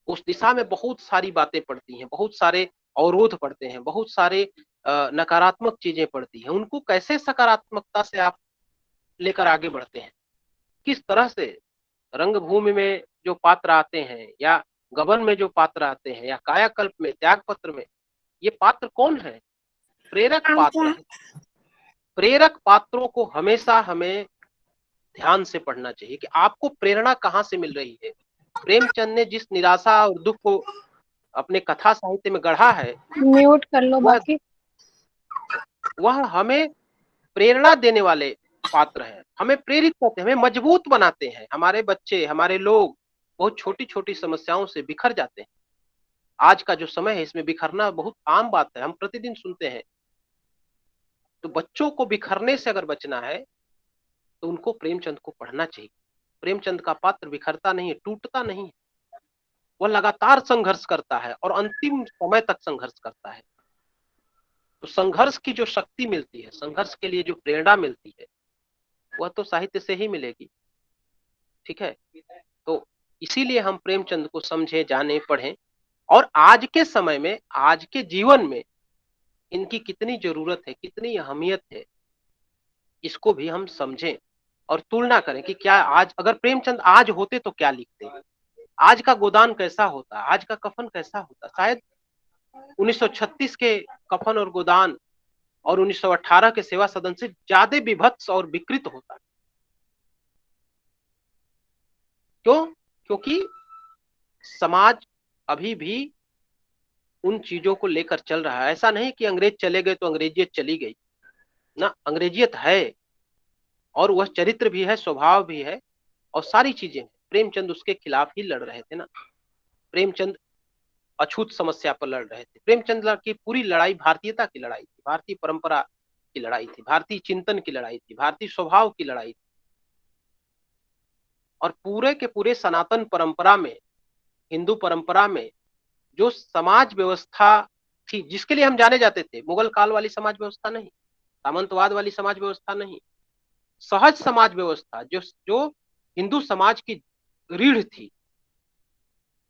उस दिशा में बहुत सारी बातें पड़ती हैं, बहुत सारे अवरोध पड़ते हैं, बहुत सारे नकारात्मक चीजें पड़ती हैं। उनको कैसे सकारात्मकता से आप लेकर आगे बढ़ते हैं, किस तरह से रंगभूमि में जो पात्र आते हैं या गबन में जो पात्र आते हैं या कायाकल्प में, त्यागपत्र में, ये पात्र कौन है? प्रेरक पात्र है। प्रेरक पात्रों को हमेशा हमें ध्यान से पढ़ना चाहिए कि आपको प्रेरणा कहाँ से मिल रही है। प्रेमचंद ने जिस निराशा और दुख को अपने कथा साहित्य में गढ़ा है, म्यूट कर लो बाकी, वह हमें प्रेरणा देने वाले पात्र हैं, हमें प्रेरित करते हैं, हमें मजबूत बनाते हैं। हमारे बच्चे, हमारे लोग बहुत छोटी छोटी समस्याओं से बिखर जाते हैं। आज का जो समय है, इसमें बिखरना बहुत आम बात है, हम प्रतिदिन सुनते हैं। तो बच्चों को बिखरने से अगर बचना है तो उनको प्रेमचंद को पढ़ना चाहिए। प्रेमचंद का पात्र बिखरता नहीं है, टूटता नहीं है, वह लगातार संघर्ष करता है और अंतिम समय तक संघर्ष करता है। तो संघर्ष की जो शक्ति मिलती है, संघर्ष के लिए जो प्रेरणा मिलती है, वह तो साहित्य से ही मिलेगी। ठीक है, तो इसीलिए हम प्रेमचंद को समझे, जाने, पढ़ें और आज के समय में, आज के जीवन में इनकी कितनी जरूरत है, कितनी अहमियत है, इसको भी हम समझें और तुलना करें कि क्या आज, अगर प्रेमचंद आज होते तो क्या लिखते, आज का गोदान कैसा होता, आज का कफन कैसा होता। शायद 1936 के कफन और गोदान और 1918 के सेवा सदन से ज्यादा विभत्स और विकृत होता। क्यों? क्योंकि समाज अभी भी उन चीजों को लेकर चल रहा है। ऐसा नहीं कि अंग्रेज चले गए तो अंग्रेजियत चली गई ना, अंग्रेजियत है और वह चरित्र भी है, स्वभाव भी है और सारी चीजें हैं। प्रेमचंद उसके खिलाफ ही लड़ रहे थे ना। प्रेमचंद अछूत समस्या पर लड़ रहे थे। प्रेमचंद की पूरी लड़ाई भारतीयता की लड़ाई थी, भारतीय परंपरा की लड़ाई थी, भारतीय चिंतन की लड़ाई थी, भारतीय स्वभाव की लड़ाई थी। और पूरे के पूरे सनातन परंपरा में, हिंदू परंपरा में जो समाज व्यवस्था थी, जिसके लिए हम जाने जाते थे, मुगल काल वाली समाज व्यवस्था नहीं, सामंतवाद वाली समाज व्यवस्था नहीं, सहज समाज व्यवस्था जो हिंदू समाज की रीढ़ थी,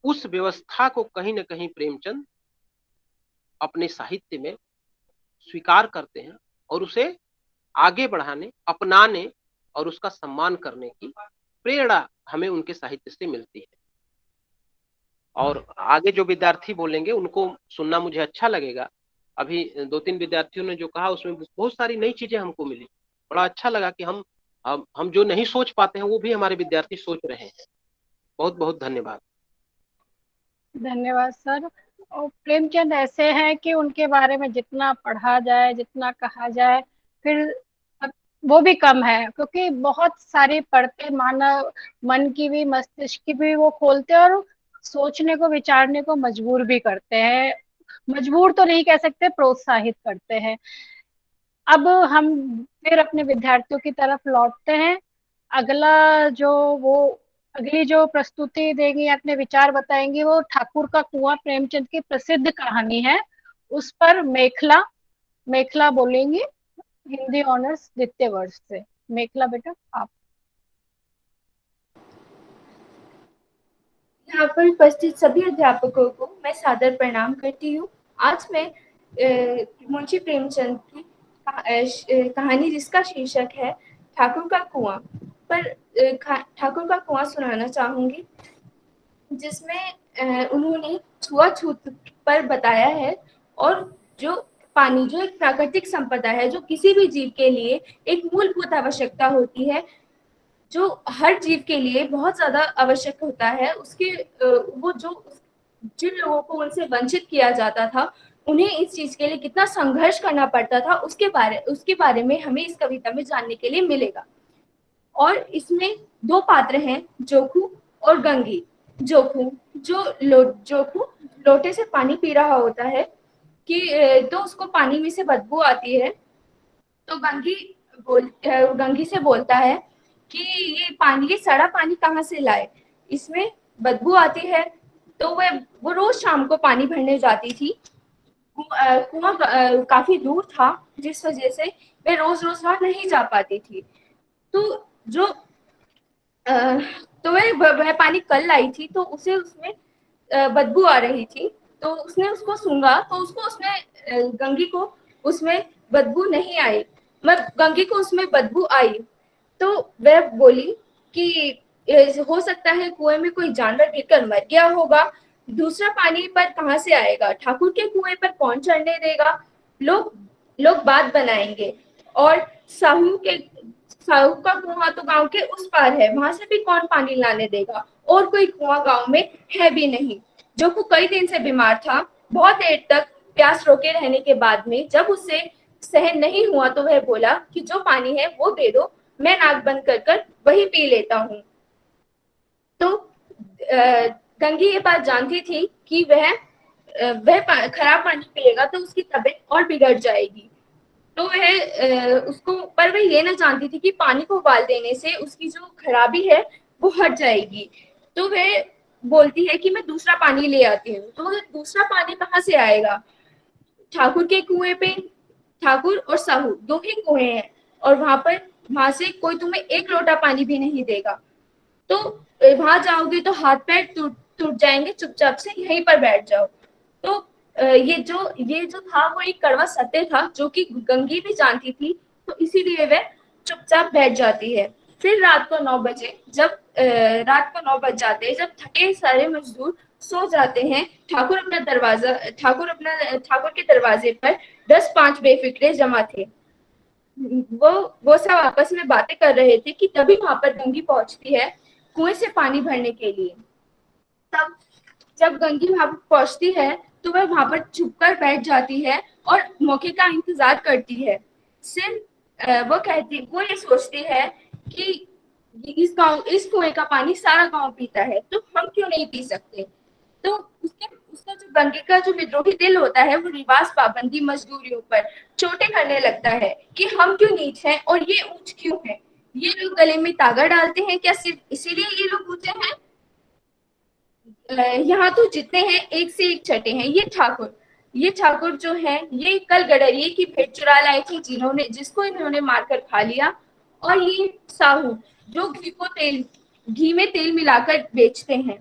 उस व्यवस्था को कहीं न कहीं प्रेमचंद अपने साहित्य में स्वीकार करते हैं और उसे आगे बढ़ाने, अपनाने और उसका सम्मान करने की प्रेरणा हमें उनके साहित्य से मिलती है। और आगे जो विद्यार्थी बोलेंगे उनको सुनना मुझे अच्छा लगेगा। अभी 2-3 विद्यार्थियों ने जो कहा उसमें बहुत सारी नई चीजें हमको मिली। बड़ा अच्छा लगा कि हम जो नहीं सोच पाते हैं वो भी हमारे विद्यार्थी सोच रहे हैं। बहुत बहुत धन्यवाद। धन्यवाद सर। और प्रेमचंद ऐसे हैं कि उनके बारे में जितना पढ़ा जाए, जितना कहा जाए, फिर वो भी कम है, क्योंकि बहुत सारी पढ़ते मानव मन की भी, मस्तिष्क की भी वो खोलते हैं और सोचने को, विचारने को मजबूर भी करते हैं। मजबूर तो नहीं कह सकते, प्रोत्साहित करते हैं। अब हम फिर अपने विद्यार्थियों की तरफ लौटते हैं। अगली जो प्रस्तुति देंगी, अपने विचार बताएंगी, वो ठाकुर का कुआं प्रेमचंद की प्रसिद्ध कहानी है। उस पर मेखला बोलेंगी, हिंदी ऑनर्स द्वितीय वर्ष से। मेखला बेटा आप। यहाँ पर उपस्थित सभी अध्यापकों को मैं सादर प्रणाम करती हूँ। आज मैं मुंशी प्रेमचंद की कहानी, जिसका शीर्षक है ठाकुर का कुआं, पर ठाकुर का कुआं सुनाना चाहूंगी, जिसमें उन्होंने छुआछूत पर बताया है। और जो पानी, जो एक प्राकृतिक संपदा है, जो किसी भी जीव के लिए एक मूलभूत आवश्यकता होती है, जो हर जीव के लिए बहुत ज्यादा आवश्यक होता है, उसके वो जो जिन लोगों को उनसे वंचित किया जाता था, उन्हें इस चीज के लिए कितना संघर्ष करना पड़ता था, उसके बारे में हमें इस कविता में जानने के लिए मिलेगा। और इसमें दो पात्र हैं, जोखू और गंगी। जोखू लोटे से पानी पी रहा होता है कि तो उसको पानी में से बदबू आती है, तो गंगी से बोलता है कि ये सड़ा पानी कहाँ से लाए, इसमें बदबू आती है। तो वो रोज शाम को पानी भरने जाती थी। कुआं काफी दूर था, जिस वजह से वे रोज रोज वहां नहीं जा पाती थी। तो वह पानी कल लाई थी, तो उसे उसमें बदबू आ रही थी। तो उसने उसको सूंघा, तो उसको उसमें गंगी को उसमें बदबू नहीं आई, गंगी को उसमें बदबू आई। तो वह बोली कि हो सकता है कुएं में कोई जानवर गिरकर मर गया होगा, दूसरा पानी पर कहाँ से आएगा, ठाकुर के कुएं पर कौन चढ़ने देगा, लोग बात बनाएंगे। और साहू का कुआं तो गांव के उस पार है, वहां से भी कौन पानी लाने देगा, और कोई कुआं गांव में है भी नहीं। जोखू कई दिन से बीमार था। बहुत देर तक प्यास रोके रहने के बाद में जब उसे सहन नहीं हुआ, तो वह बोला कि जो पानी है वो दे दो, मैं नाक बंद कर वही पी लेता हूँ। तो गंगी ये बात जानती थी कि वह खराब पानी पिएगा तो उसकी तबीयत और बिगड़ जाएगी। तो वह ये ना जानती थी कि पानी को उबाल देने से उसकी जो खराबी है वो हट जाएगी। तो वह बोलती है कि मैं दूसरा पानी ले आती हूँ। तो दूसरा पानी कहाँ से आएगा, ठाकुर के कुएं पे ठाकुर और साहू दो ही कुएं हैं, और वहां से कोई तुम्हें एक लोटा पानी भी नहीं देगा। तो वहां जाओगे तो हाथ पैर टूट जाएंगे, चुपचाप से यहीं पर बैठ जाओ। तो ये जो था वो एक कड़वा सत्य था, जो कि गंगी भी जानती थी, तो इसीलिए वह चुपचाप बैठ जाती है। फिर रात को 9 बज जाते हैं, जब थके सारे मजदूर सो जाते हैं, ठाकुर के दरवाजे पर 10-5 बेफिक्रे जमा थे। वो सब आपस में बातें कर रहे थे कि तभी वहां पर गंगी पहुंचती है कुएं से पानी भरने के लिए। तब जब गंगी वहां पर पहुंचती है तो वह वहां पर छुपकर बैठ जाती है और मौके का इंतजार करती है। वो ये सोचती है कि इस कुएं का पानी सारा गांव पीता है, तो हम क्यों नहीं पी सकते। तो उसका जो गंगी का जो विद्रोही दिल होता है, वो रिवाज, पाबंदी, मजदूरियों पर चोटें करने लगता है कि हम क्यों नीच हैं और ये ऊंच क्यों है। ये लोग गले में तागा डालते हैं क्या सिर्फ इसीलिए ये लोग ऊंचे हैं। यहाँ तो जितने हैं एक से एक छठे हैं। ये ठाकुर जो है, ये कल गडरिये की भेंट चुरा लाए थे, जिसको इन्होंने मारकर खा लिया। और ये साहू जो घी में तेल मिलाकर बेचते हैं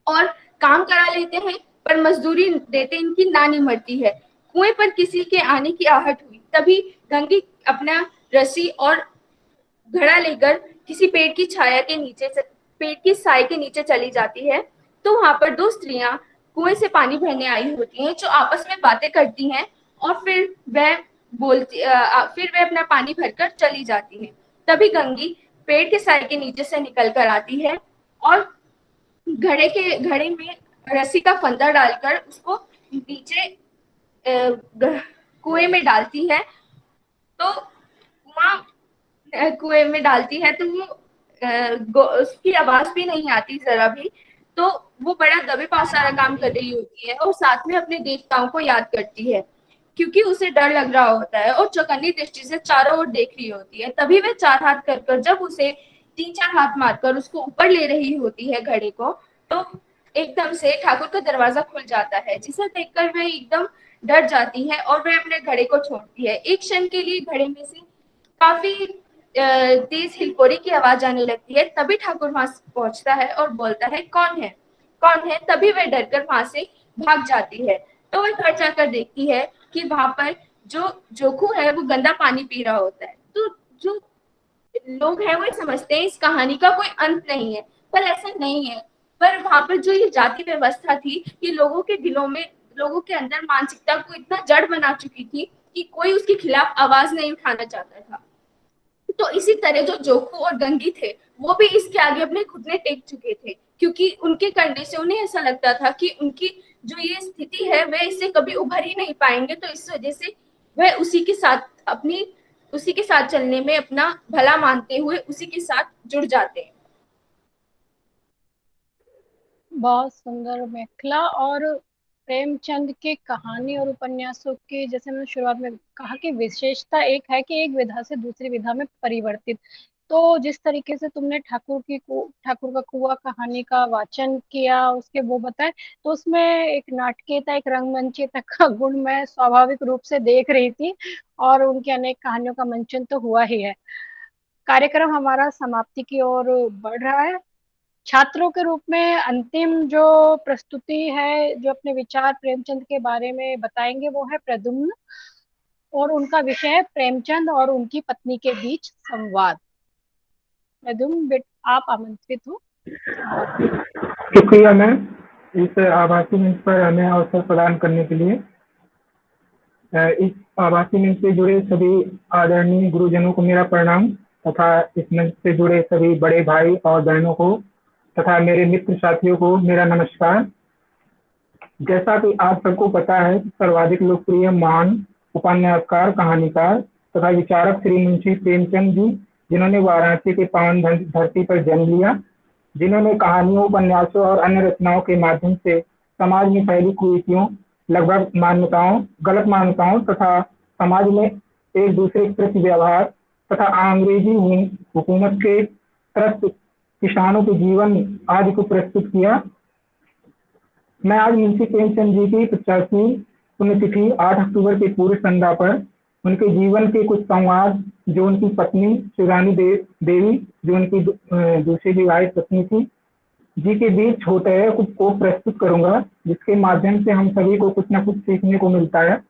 और काम करा लेते हैं, पर मजदूरी देते इनकी नानी मरती है। कुएं पर किसी के आने की आहट हुई, तभी गंगी अपना रस्सी और घड़ा लेकर किसी पेड़ की साय के नीचे चली जाती है। तो वहां पर 2 स्त्रियां कुएं से पानी भरने आई होती हैं, जो आपस में बातें करती हैं, और फिर वह अपना पानी भरकर चली जाती है। तभी गंगी पेड़ के साय के नीचे से निकल कर आती है और घड़े में रस्सी का फंदा डालकर उसको नीचे कुएं में डालती है। तो कुएं में डालती है तो उसकी आवाज भी नहीं आती जरा भी। तो वो बड़ा दबे पास सारा काम कर रही होती है और साथ में अपने देवताओं को याद करती है, क्योंकि उसे डर लग रहा होता है और चौकन्नी दृष्टि से चारों ओर देख रही होती है। तभी वह 4 हाथ कर जब उसे 3-4 हाथ मारकर उसको ऊपर ले रही होती है घड़े को, तो एकदम से ठाकुर का दरवाजा खुल जाता है, जिसे देखकर वह एकदम डर जाती है और वह अपने घड़े को छोड़ती है। एक क्षण के लिए घड़े में से काफी तेज हिलकोरी की आवाज आने लगती है। तभी ठाकुर वहां पहुंचता है और बोलता है, कौन है। तभी वह डरकर वहां से भाग जाती है। तो वह घर जाकर देखती है कि वहां पर जो जोखू है वो गंदा पानी पी रहा होता है। तो जो लोग हैं वो समझते हैं इस कहानी का कोई अंत नहीं है, पर ऐसा नहीं है। पर वहां पर जो ये जाति व्यवस्था थी, ये लोगों के अंदर मानसिकता को इतना जड़ बना चुकी थी कि कोई उसके खिलाफ आवाज नहीं उठाना चाहता था। तो इसी तरह जो जोखू और गंगी थे, वो भी इसके आगे अपने घुटने टेक चुके थे, क्योंकि उनके करने से उन्हें ऐसा लगता था कि उनकी जो ये स्थिति है वह इससे कभी उभर ही नहीं पाएंगे। तो इस वजह से वह उसी के साथ अपनी उसी के साथ चलने में अपना भला मानते हुए उसी के साथ जुड़ जाते हैं। बहुत सुंदर मेखला। और प्रेमचंद के कहानी और उपन्यासों की, जैसे मैंने शुरुआत में कहा कि विशेषता एक है कि एक विधा से दूसरी विधा में परिवर्तित। तो जिस तरीके से तुमने ठाकुर का कुआं कहानी का वाचन किया, उसके वो बताए, तो उसमें एक नाटकीयता, एक रंगमंचिता का गुण मैं स्वाभाविक रूप से देख रही थी। और उनकी अनेक कहानियों का मंचन तो हुआ ही है। कार्यक्रम हमारा समाप्ति की ओर बढ़ रहा है। छात्रों के रूप में अंतिम जो प्रस्तुति है, जो अपने विचार प्रेमचंद के बारे में बताएंगे, वो है प्रद्युम्न। और उनका विषय है प्रेमचंद और उनकी पत्नी के बीच संवाद। प्रद्युम्न, आप आमंत्रित हो। शुक्रिया मैम, इस आभासी मंच पर हमें अवसर प्रदान करने के लिए। इस आभासी मंच से जुड़े सभी आदरणीय गुरुजनों को मेरा प्रणाम, तथा इस मंच से जुड़े सभी बड़े भाई और बहनों को तथा मेरे मित्र साथियों को मेरा नमस्कार। जैसा कि आप सबको पता है, सर्वाधिक लोकप्रिय महान उपन्यासकार, कहानीकार तथा विचारक श्री मुंशी प्रेमचंद जी, जिन्होंने वाराणसी के पावन धरती पर जन्म लिया, जिन्होंने कहानियों, उपन्यासों और अन्य रचनाओं के माध्यम से समाज में फैली कुरीतियों, लगभग मान्यताओं, गलत मान्यताओं तथा समाज में एक दूसरे के प्रति व्यवहार तथा अंग्रेजी हुकूमत के त्रस्त किसानों के जीवन आदि को प्रस्तुत किया। मैं आज मुंशी प्रेमचंद जी की 85वीं पुण्यतिथि 8 अक्टूबर के पूर्व संध्या पर उनके जीवन के कुछ संवाद, जो उनकी पत्नी शिवरानी देवी, जो उनकी दूसरी विवाहित पत्नी थी, जी के बीच होते हैं, कुछ को प्रस्तुत करूंगा, जिसके माध्यम से हम सभी को कुछ न कुछ सीखने को मिलता है।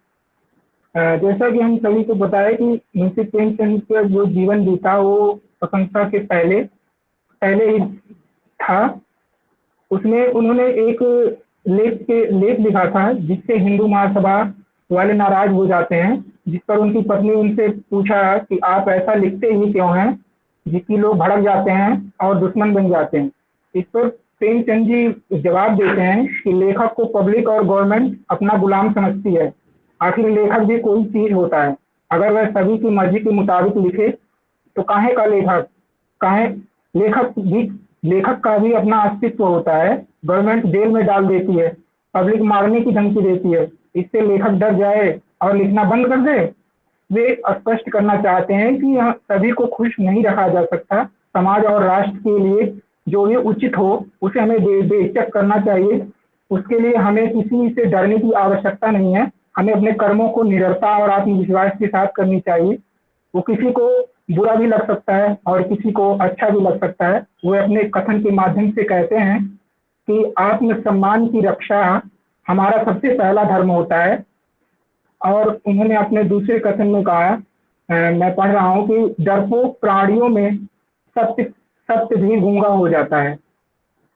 जैसा कि हम सभी को पता है कि मुंशी प्रेमचंद का जो जीवन बीता वो स्वतंत्रता के पहले ही था। उसमें उन्होंने एक लेख लिखा था, जिससे हिंदू महासभा वाले नाराज हो जाते हैं, जिस पर उनकी पत्नी उनसे पूछा कि आप ऐसा लिखते ही क्यों हैं, जिसकी लोग भड़क जाते हैं और दुश्मन बन जाते हैं। इस पर प्रेमचंद जी जवाब देते हैं कि लेखक को पब्लिक और गवर्नमेंट अपना गुलाम समझती है। आखिर लेखक भी कोई चीज होता है, अगर वह सभी की मर्जी के मुताबिक लिखे तो काहे का लेखक, काहे लेखक का भी अपना अस्तित्व होता है। गवर्नमेंट जेल में डाल देती है, पब्लिक मारने की धमकी देती है, इससे लेखक डर जाए और लिखना बंद कर दे। वे स्पष्ट करना चाहते हैं कि यहाँ सभी को खुश नहीं रखा जा सकता। समाज और राष्ट्र के लिए जो भी उचित हो उसे हमें बेइज्जत करना चाहिए। उसके लिए हमें किसी से डरने की आवश्यकता नहीं है। हमें अपने कर्मों को निडरता और आत्मविश्वास के साथ करनी चाहिए। वो किसी को बुरा भी लग सकता है और किसी को अच्छा भी लग सकता है। वे अपने कथन के माध्यम से कहते हैं कि आत्मसम्मान की रक्षा हमारा सबसे पहला धर्म होता है। और उन्होंने अपने दूसरे कथन में कहा, मैं पढ़ रहा हूँ कि डरपोक प्राणियों में सत्य भी गूंगा हो जाता है।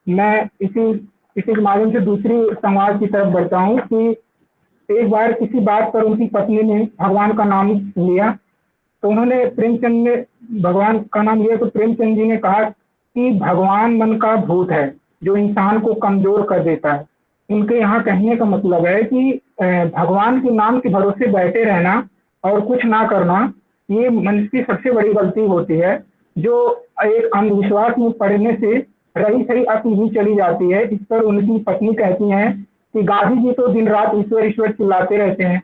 मैं इसी के माध्यम से दूसरी संवाद की तरफ बढ़ता हूँ कि एक बार किसी बात पर उनकी पत्नी ने भगवान का नाम लिया, तो उन्होंने प्रेमचंद ने भगवान का नाम लिया, तो प्रेमचंद जी ने कहा कि भगवान मन का भूत है जो इंसान को कमजोर कर देता है। उनके यहाँ कहने का मतलब है कि भगवान के नाम के भरोसे बैठे रहना और कुछ ना करना, ये मनुष्य की सबसे बड़ी गलती होती है, जो एक अंधविश्वास में पड़ने से रही सही अक्ल भी चली जाती है। इस पर उनकी पत्नी कहती हैं कि गांधी जी तो दिन रात ईश्वर ईश्वर चिल्लाते रहते हैं।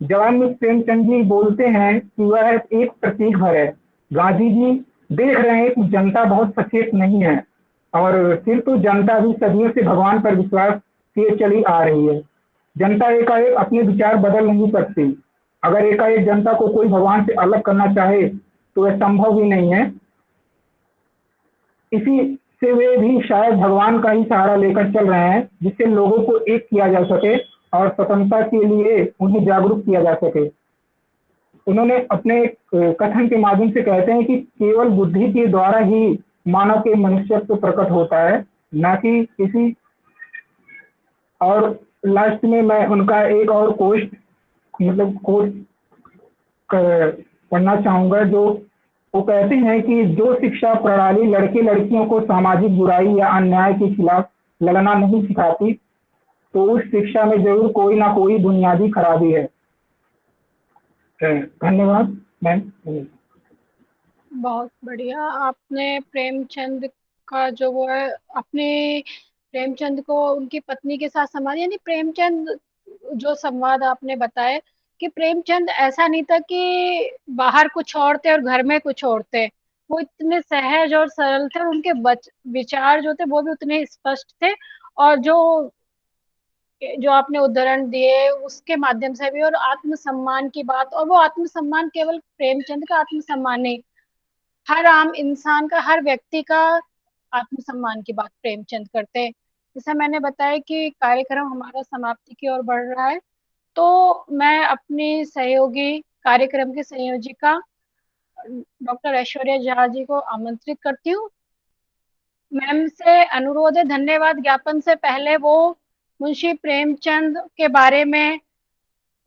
जवाब में प्रेमचंद जी बोलते हैं कि वह एक प्रतीक भर है। गांधी जी देख रहे हैं कि जनता बहुत सचेत नहीं है, और फिर तो जनता भी सदियों से भगवान पर विश्वास किए चली आ रही है। जनता एकाएक अपने विचार बदल नहीं सकती। अगर एकाएक जनता को कोई भगवान से अलग करना चाहे तो वह संभव ही नहीं है। इसी से वे भी शायद भगवान का ही सहारा लेकर चल रहे हैं, जिससे लोगों को एक किया जा सके और स्वतंत्रता के लिए उन्हें जागरूक किया जा सके। उन्होंने अपने कथन के माध्यम से कहते हैं कि केवल बुद्धि के द्वारा ही मानव के मनुष्यत्व प्रकट होता है, न कि किसी। और लास्ट में मैं उनका एक और कोट पढ़ना चाहूंगा, जो वो कहते हैं कि जो शिक्षा प्रणाली लड़के लड़कियों को सामाजिक बुराई या अन्याय के खिलाफ लड़ना नहीं सिखाती, तो उस शिक्षा में जरूर कोई ना कोई बुनियादी खराबी है। धन्यवाद। मैम। बहुत बढ़िया। आपने प्रेमचंद का जो वो है, अपने प्रेमचंद को उनकी पत्नी के साथ संवाद, यानी प्रेमचंद जो संवाद आपने बताए कि प्रेमचंद ऐसा नहीं था कि बाहर कुछ और थे और घर में कुछ और थे। वो इतने सहज और सरल थे, उनके विचार जो थे वो भी उतने स्पष्ट थे। और जो आपने उदाहरण दिए उसके माध्यम से भी, और आत्मसम्मान की बात, और वो आत्मसम्मान केवल प्रेमचंद का आत्मसम्मान नहीं, हर आम इंसान का, हर व्यक्ति का आत्मसम्मान की बात प्रेमचंद करते हैं। जैसा मैंने बताया कि कार्यक्रम हमारा समाप्ति की ओर बढ़ रहा है, तो मैं अपनी सहयोगी, कार्यक्रम की संयोजिका डॉक्टर ऐश्वर्या झा जी को आमंत्रित करती हूँ। मैम से अनुरोध है, धन्यवाद ज्ञापन से पहले वो मुंशी प्रेमचंद के बारे में,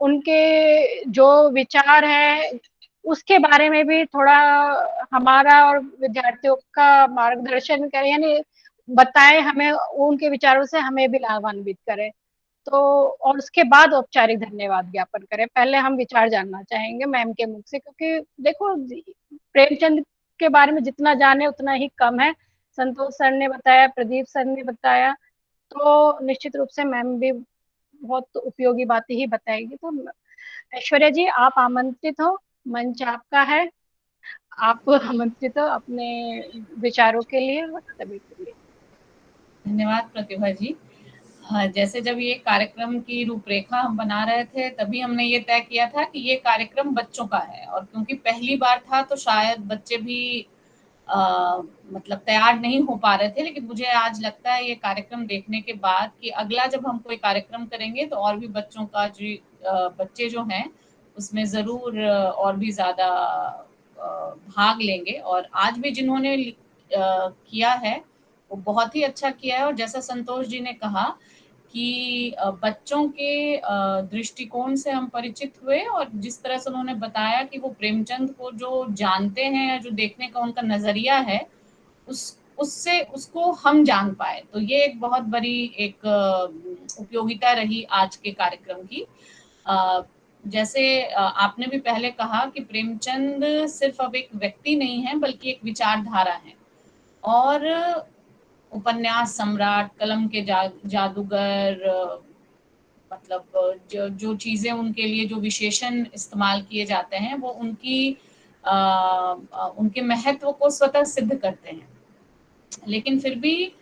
उनके जो विचार है उसके बारे में भी थोड़ा हमारा और विद्यार्थियों का मार्गदर्शन करें, यानी बताएं हमें, उनके विचारों से हमें भी लाभान्वित करें। तो और उसके बाद औपचारिक धन्यवाद ज्ञापन करें। पहले हम विचार जानना चाहेंगे मैम के मुख से, क्योंकि देखो प्रेमचंद के बारे में जितना जाने उतना ही कम है। संतोष सर ने बताया, प्रदीप सर ने बताया, तो निश्चित रूप से मैम भी बहुत उपयोगी बातें ही बताएगी। तो ऐश्वर्या जी आप आमंत्रित हो, मंच आपका है, आप आमंत्रित हो अपने विचारों के लिए, वक्तव्य के लिए। धन्यवाद प्रतिभा जी। हाँ, जैसे जब ये कार्यक्रम की रूपरेखा हम बना रहे थे तभी हमने ये तय किया था कि ये कार्यक्रम बच्चों का है, और क्योंकि पहली बार था तो शायद बच्चे भी मतलब तैयार नहीं हो पा रहे थे, लेकिन मुझे आज लगता है ये कार्यक्रम देखने के बाद कि अगला जब हम कोई कार्यक्रम करेंगे तो और भी बच्चों का जो बच्चे जो हैं उसमें ज़रूर और भी ज़्यादा भाग लेंगे। और आज भी जिन्होंने किया है वो बहुत ही अच्छा किया है। और जैसा संतोष जी ने कहा कि बच्चों के दृष्टिकोण से हम परिचित हुए, और जिस तरह से उन्होंने बताया कि वो प्रेमचंद को जो जानते हैं, जो देखने का उनका नजरिया है, उससे उसको हम जान पाए, तो ये एक बहुत बड़ी एक उपयोगिता रही आज के कार्यक्रम की। जैसे आपने भी पहले कहा कि प्रेमचंद सिर्फ अब एक व्यक्ति नहीं है बल्कि एक विचारधारा है, और उपन्यास सम्राट, कलम के जादूगर, मतलब जो चीजें उनके लिए जो विशेषण इस्तेमाल किए जाते हैं वो उनके महत्व को स्वतः सिद्ध करते हैं। लेकिन फिर भी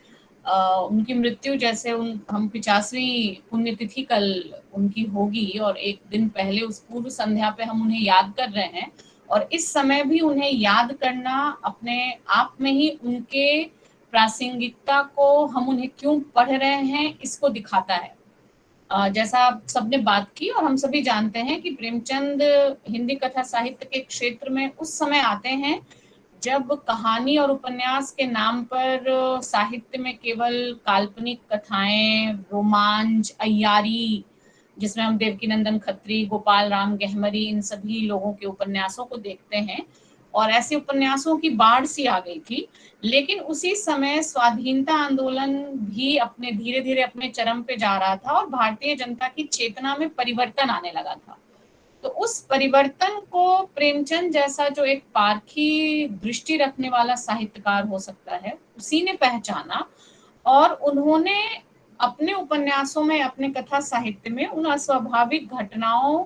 उनकी मृत्यु, जैसे हम 50वीं पुण्यतिथि कल उनकी होगी, और एक दिन पहले उस पूर्व संध्या पे हम उन्हें याद कर रहे हैं, और इस समय भी उन्हें याद करना अपने आप में ही उनके प्रासंगिकता को, हम उन्हें क्यों पढ़ रहे हैं, इसको दिखाता है। जैसा आप सबने बात की, और हम सभी जानते हैं कि प्रेमचंद हिंदी कथा साहित्य के क्षेत्र में उस समय आते हैं जब कहानी और उपन्यास के नाम पर साहित्य में केवल काल्पनिक कथाएं, रोमांच, अय्यारी, जिसमें हम देवकीनंदन खत्री, गोपाल राम गहमरी, इन सभी लोगों के उपन्यासों को देखते हैं, और ऐसे उपन्यासों की बाढ़ सी आ गई थी। लेकिन उसी समय स्वाधीनता आंदोलन भी अपने धीरे धीरे अपने चरम पे जा रहा था, और भारतीय जनता की चेतना में परिवर्तन आने लगा था। तो उस परिवर्तन को प्रेमचंद जैसा जो एक पारखी दृष्टि रखने वाला साहित्यकार हो सकता है, उसी ने पहचाना, और उन्होंने अपने उपन्यासों में, अपने कथा साहित्य में उन अस्वाभाविक घटनाओं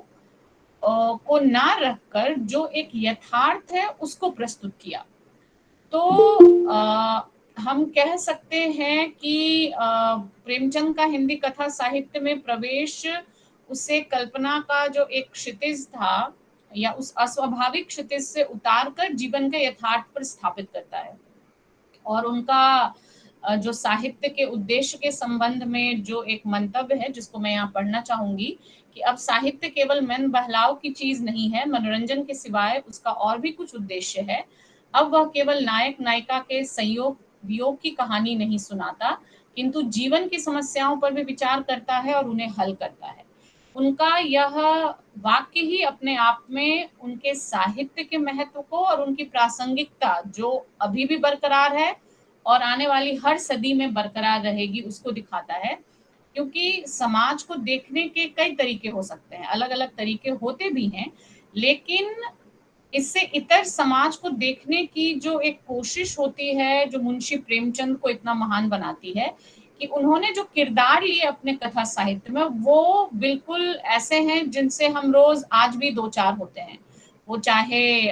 को ना रखकर जो एक यथार्थ है उसको प्रस्तुत किया। तो हम कह सकते हैं कि प्रेमचंद का हिंदी कथा साहित्य में प्रवेश उसे कल्पना का जो एक क्षितिज था, या उस अस्वाभाविक क्षितिज से उतार कर जीवन के यथार्थ पर स्थापित करता है। और उनका जो साहित्य के उद्देश्य के संबंध में जो एक मंतव्य है, जिसको मैं यहाँ पढ़ना चाहूंगी, कि अब साहित्य केवल मन बहलाव की चीज नहीं है, मनोरंजन के सिवाय उसका और भी कुछ उद्देश्य है। अब वह केवल नायक नायिका के संयोग वियोग की कहानी नहीं सुनाता, किंतु जीवन की समस्याओं पर भी विचार करता है और उन्हें हल करता है। उनका यह वाक्य ही अपने आप में उनके साहित्य के महत्व को और उनकी प्रासंगिकता, जो अभी भी बरकरार है और आने वाली हर सदी में बरकरार रहेगी, उसको दिखाता है। क्योंकि समाज को देखने के कई तरीके हो सकते हैं, अलग अलग तरीके होते भी हैं, लेकिन इससे इतर समाज को देखने की जो एक कोशिश होती है, जो मुंशी प्रेमचंद को इतना महान बनाती है कि उन्होंने जो किरदार लिए अपने कथा साहित्य में, वो बिल्कुल ऐसे हैं जिनसे हम रोज आज भी दो चार होते हैं। वो चाहे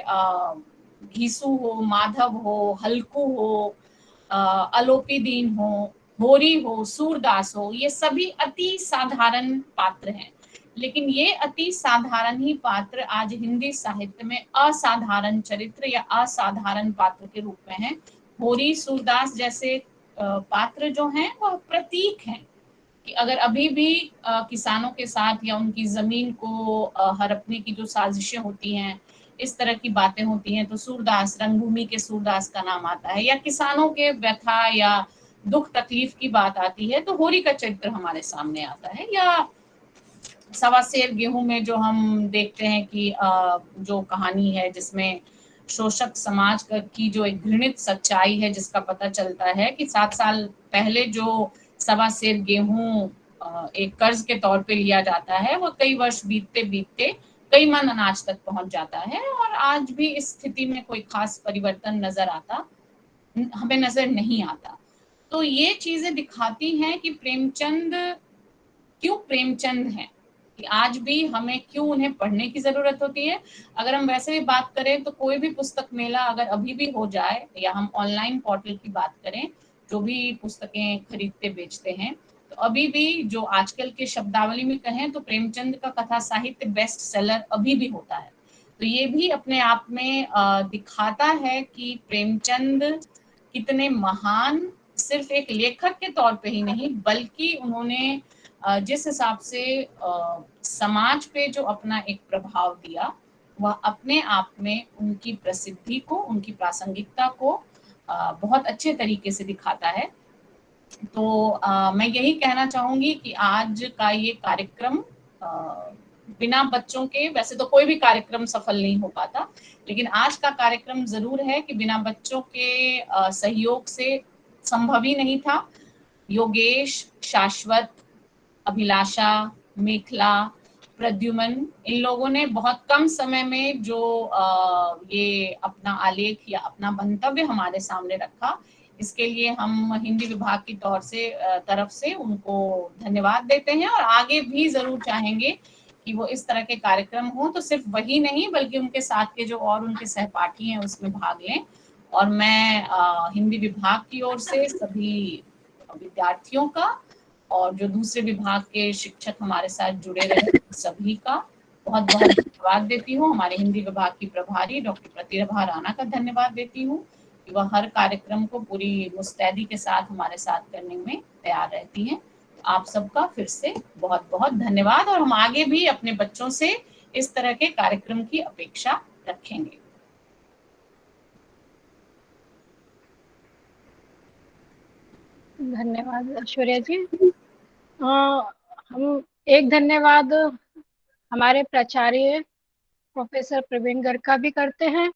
घीसू हो, माधव हो, हल्कू हो, अलोपी दीन हो, होरी हो, सूरदास हो, ये सभी अति साधारण पात्र हैं। लेकिन ये अति साधारण ही पात्र आज हिंदी साहित्य में असाधारण चरित्र या असाधारण पात्र के रूप में हैं। होरी, सूरदास जैसे पात्र जो हैं वह प्रतीक हैं कि अगर अभी भी किसानों के साथ या उनकी जमीन को हड़पने की जो साजिशें होती हैं, इस तरह की बातें होती हैं, तो सूरदास, रंगभूमि के सूरदास का नाम आता है। या किसानों के व्यथा या दुख तकलीफ की बात आती है तो होरी का चरित्र हमारे सामने आता है। या सवा सेर गेहूं में जो हम देखते हैं कि जो कहानी है जिसमें शोषक समाज की जो एक घृणित सच्चाई है, जिसका पता चलता है कि 7 साल पहले जो सवा सेर गेहूं एक कर्ज के तौर पे लिया जाता है, वो कई वर्ष बीतते बीतते कई मन अनाज तक पहुंच जाता है और आज भी इस स्थिति में कोई खास परिवर्तन हमें नजर नहीं आता। तो ये चीजें दिखाती हैं कि प्रेमचंद क्यों प्रेमचंद हैं, कि आज भी हमें क्यों उन्हें पढ़ने की जरूरत होती है। अगर हम वैसे भी बात करें तो कोई भी पुस्तक मेला अगर अभी भी हो जाए या हम ऑनलाइन पोर्टल की बात करें, जो भी पुस्तकें खरीदते बेचते हैं, तो अभी भी जो आजकल के शब्दावली में कहें तो प्रेमचंद का कथा साहित्य बेस्ट सेलर अभी भी होता है। तो ये भी अपने आप में दिखाता है कि प्रेमचंद कितने महान सिर्फ एक लेखक के तौर पे ही नहीं, बल्कि उन्होंने जिस हिसाब से समाज पे जो अपना एक प्रभाव दिया, वह अपने आप में उनकी प्रसिद्धि को, उनकी प्रासंगिकता को बहुत अच्छे तरीके से दिखाता है। तो मैं यही कहना चाहूंगी कि आज का ये कार्यक्रम बिना बच्चों के, वैसे तो कोई भी कार्यक्रम सफल नहीं हो पाता, लेकिन आज का कार्यक्रम जरूर है कि बिना बच्चों के सहयोग से संभव ही नहीं था। योगेश, शाश्वत, अभिलाषा, मेखला, प्रद्युमन, इन लोगों ने बहुत कम समय में जो ये अपना आलेख या अपना मंतव्य हमारे सामने रखा, इसके लिए हम हिंदी विभाग की तरफ से उनको धन्यवाद देते हैं और आगे भी जरूर चाहेंगे कि वो इस तरह के कार्यक्रम हो तो सिर्फ वही नहीं बल्कि उनके साथ के जो और उनके सहपाठी हैं उसमें भाग लें। और मैं हिंदी विभाग की ओर से सभी विद्यार्थियों का और जो दूसरे विभाग के शिक्षक हमारे साथ जुड़े रहे सभी का बहुत बहुत धन्यवाद देती हूँ। हमारे हिंदी विभाग की प्रभारी डॉक्टर प्रतिभा राणा का धन्यवाद देती हूँ कि वह हर कार्यक्रम को पूरी मुस्तैदी के साथ हमारे साथ करने में तैयार रहती हैं। आप सबका फिर से बहुत बहुत धन्यवाद और हम आगे भी अपने बच्चों से इस तरह के कार्यक्रम की अपेक्षा रखेंगे। धन्यवाद ऐश्वर्या जी। हम एक धन्यवाद हमारे प्राचार्य प्रोफेसर प्रवीण गर्ग का भी करते हैं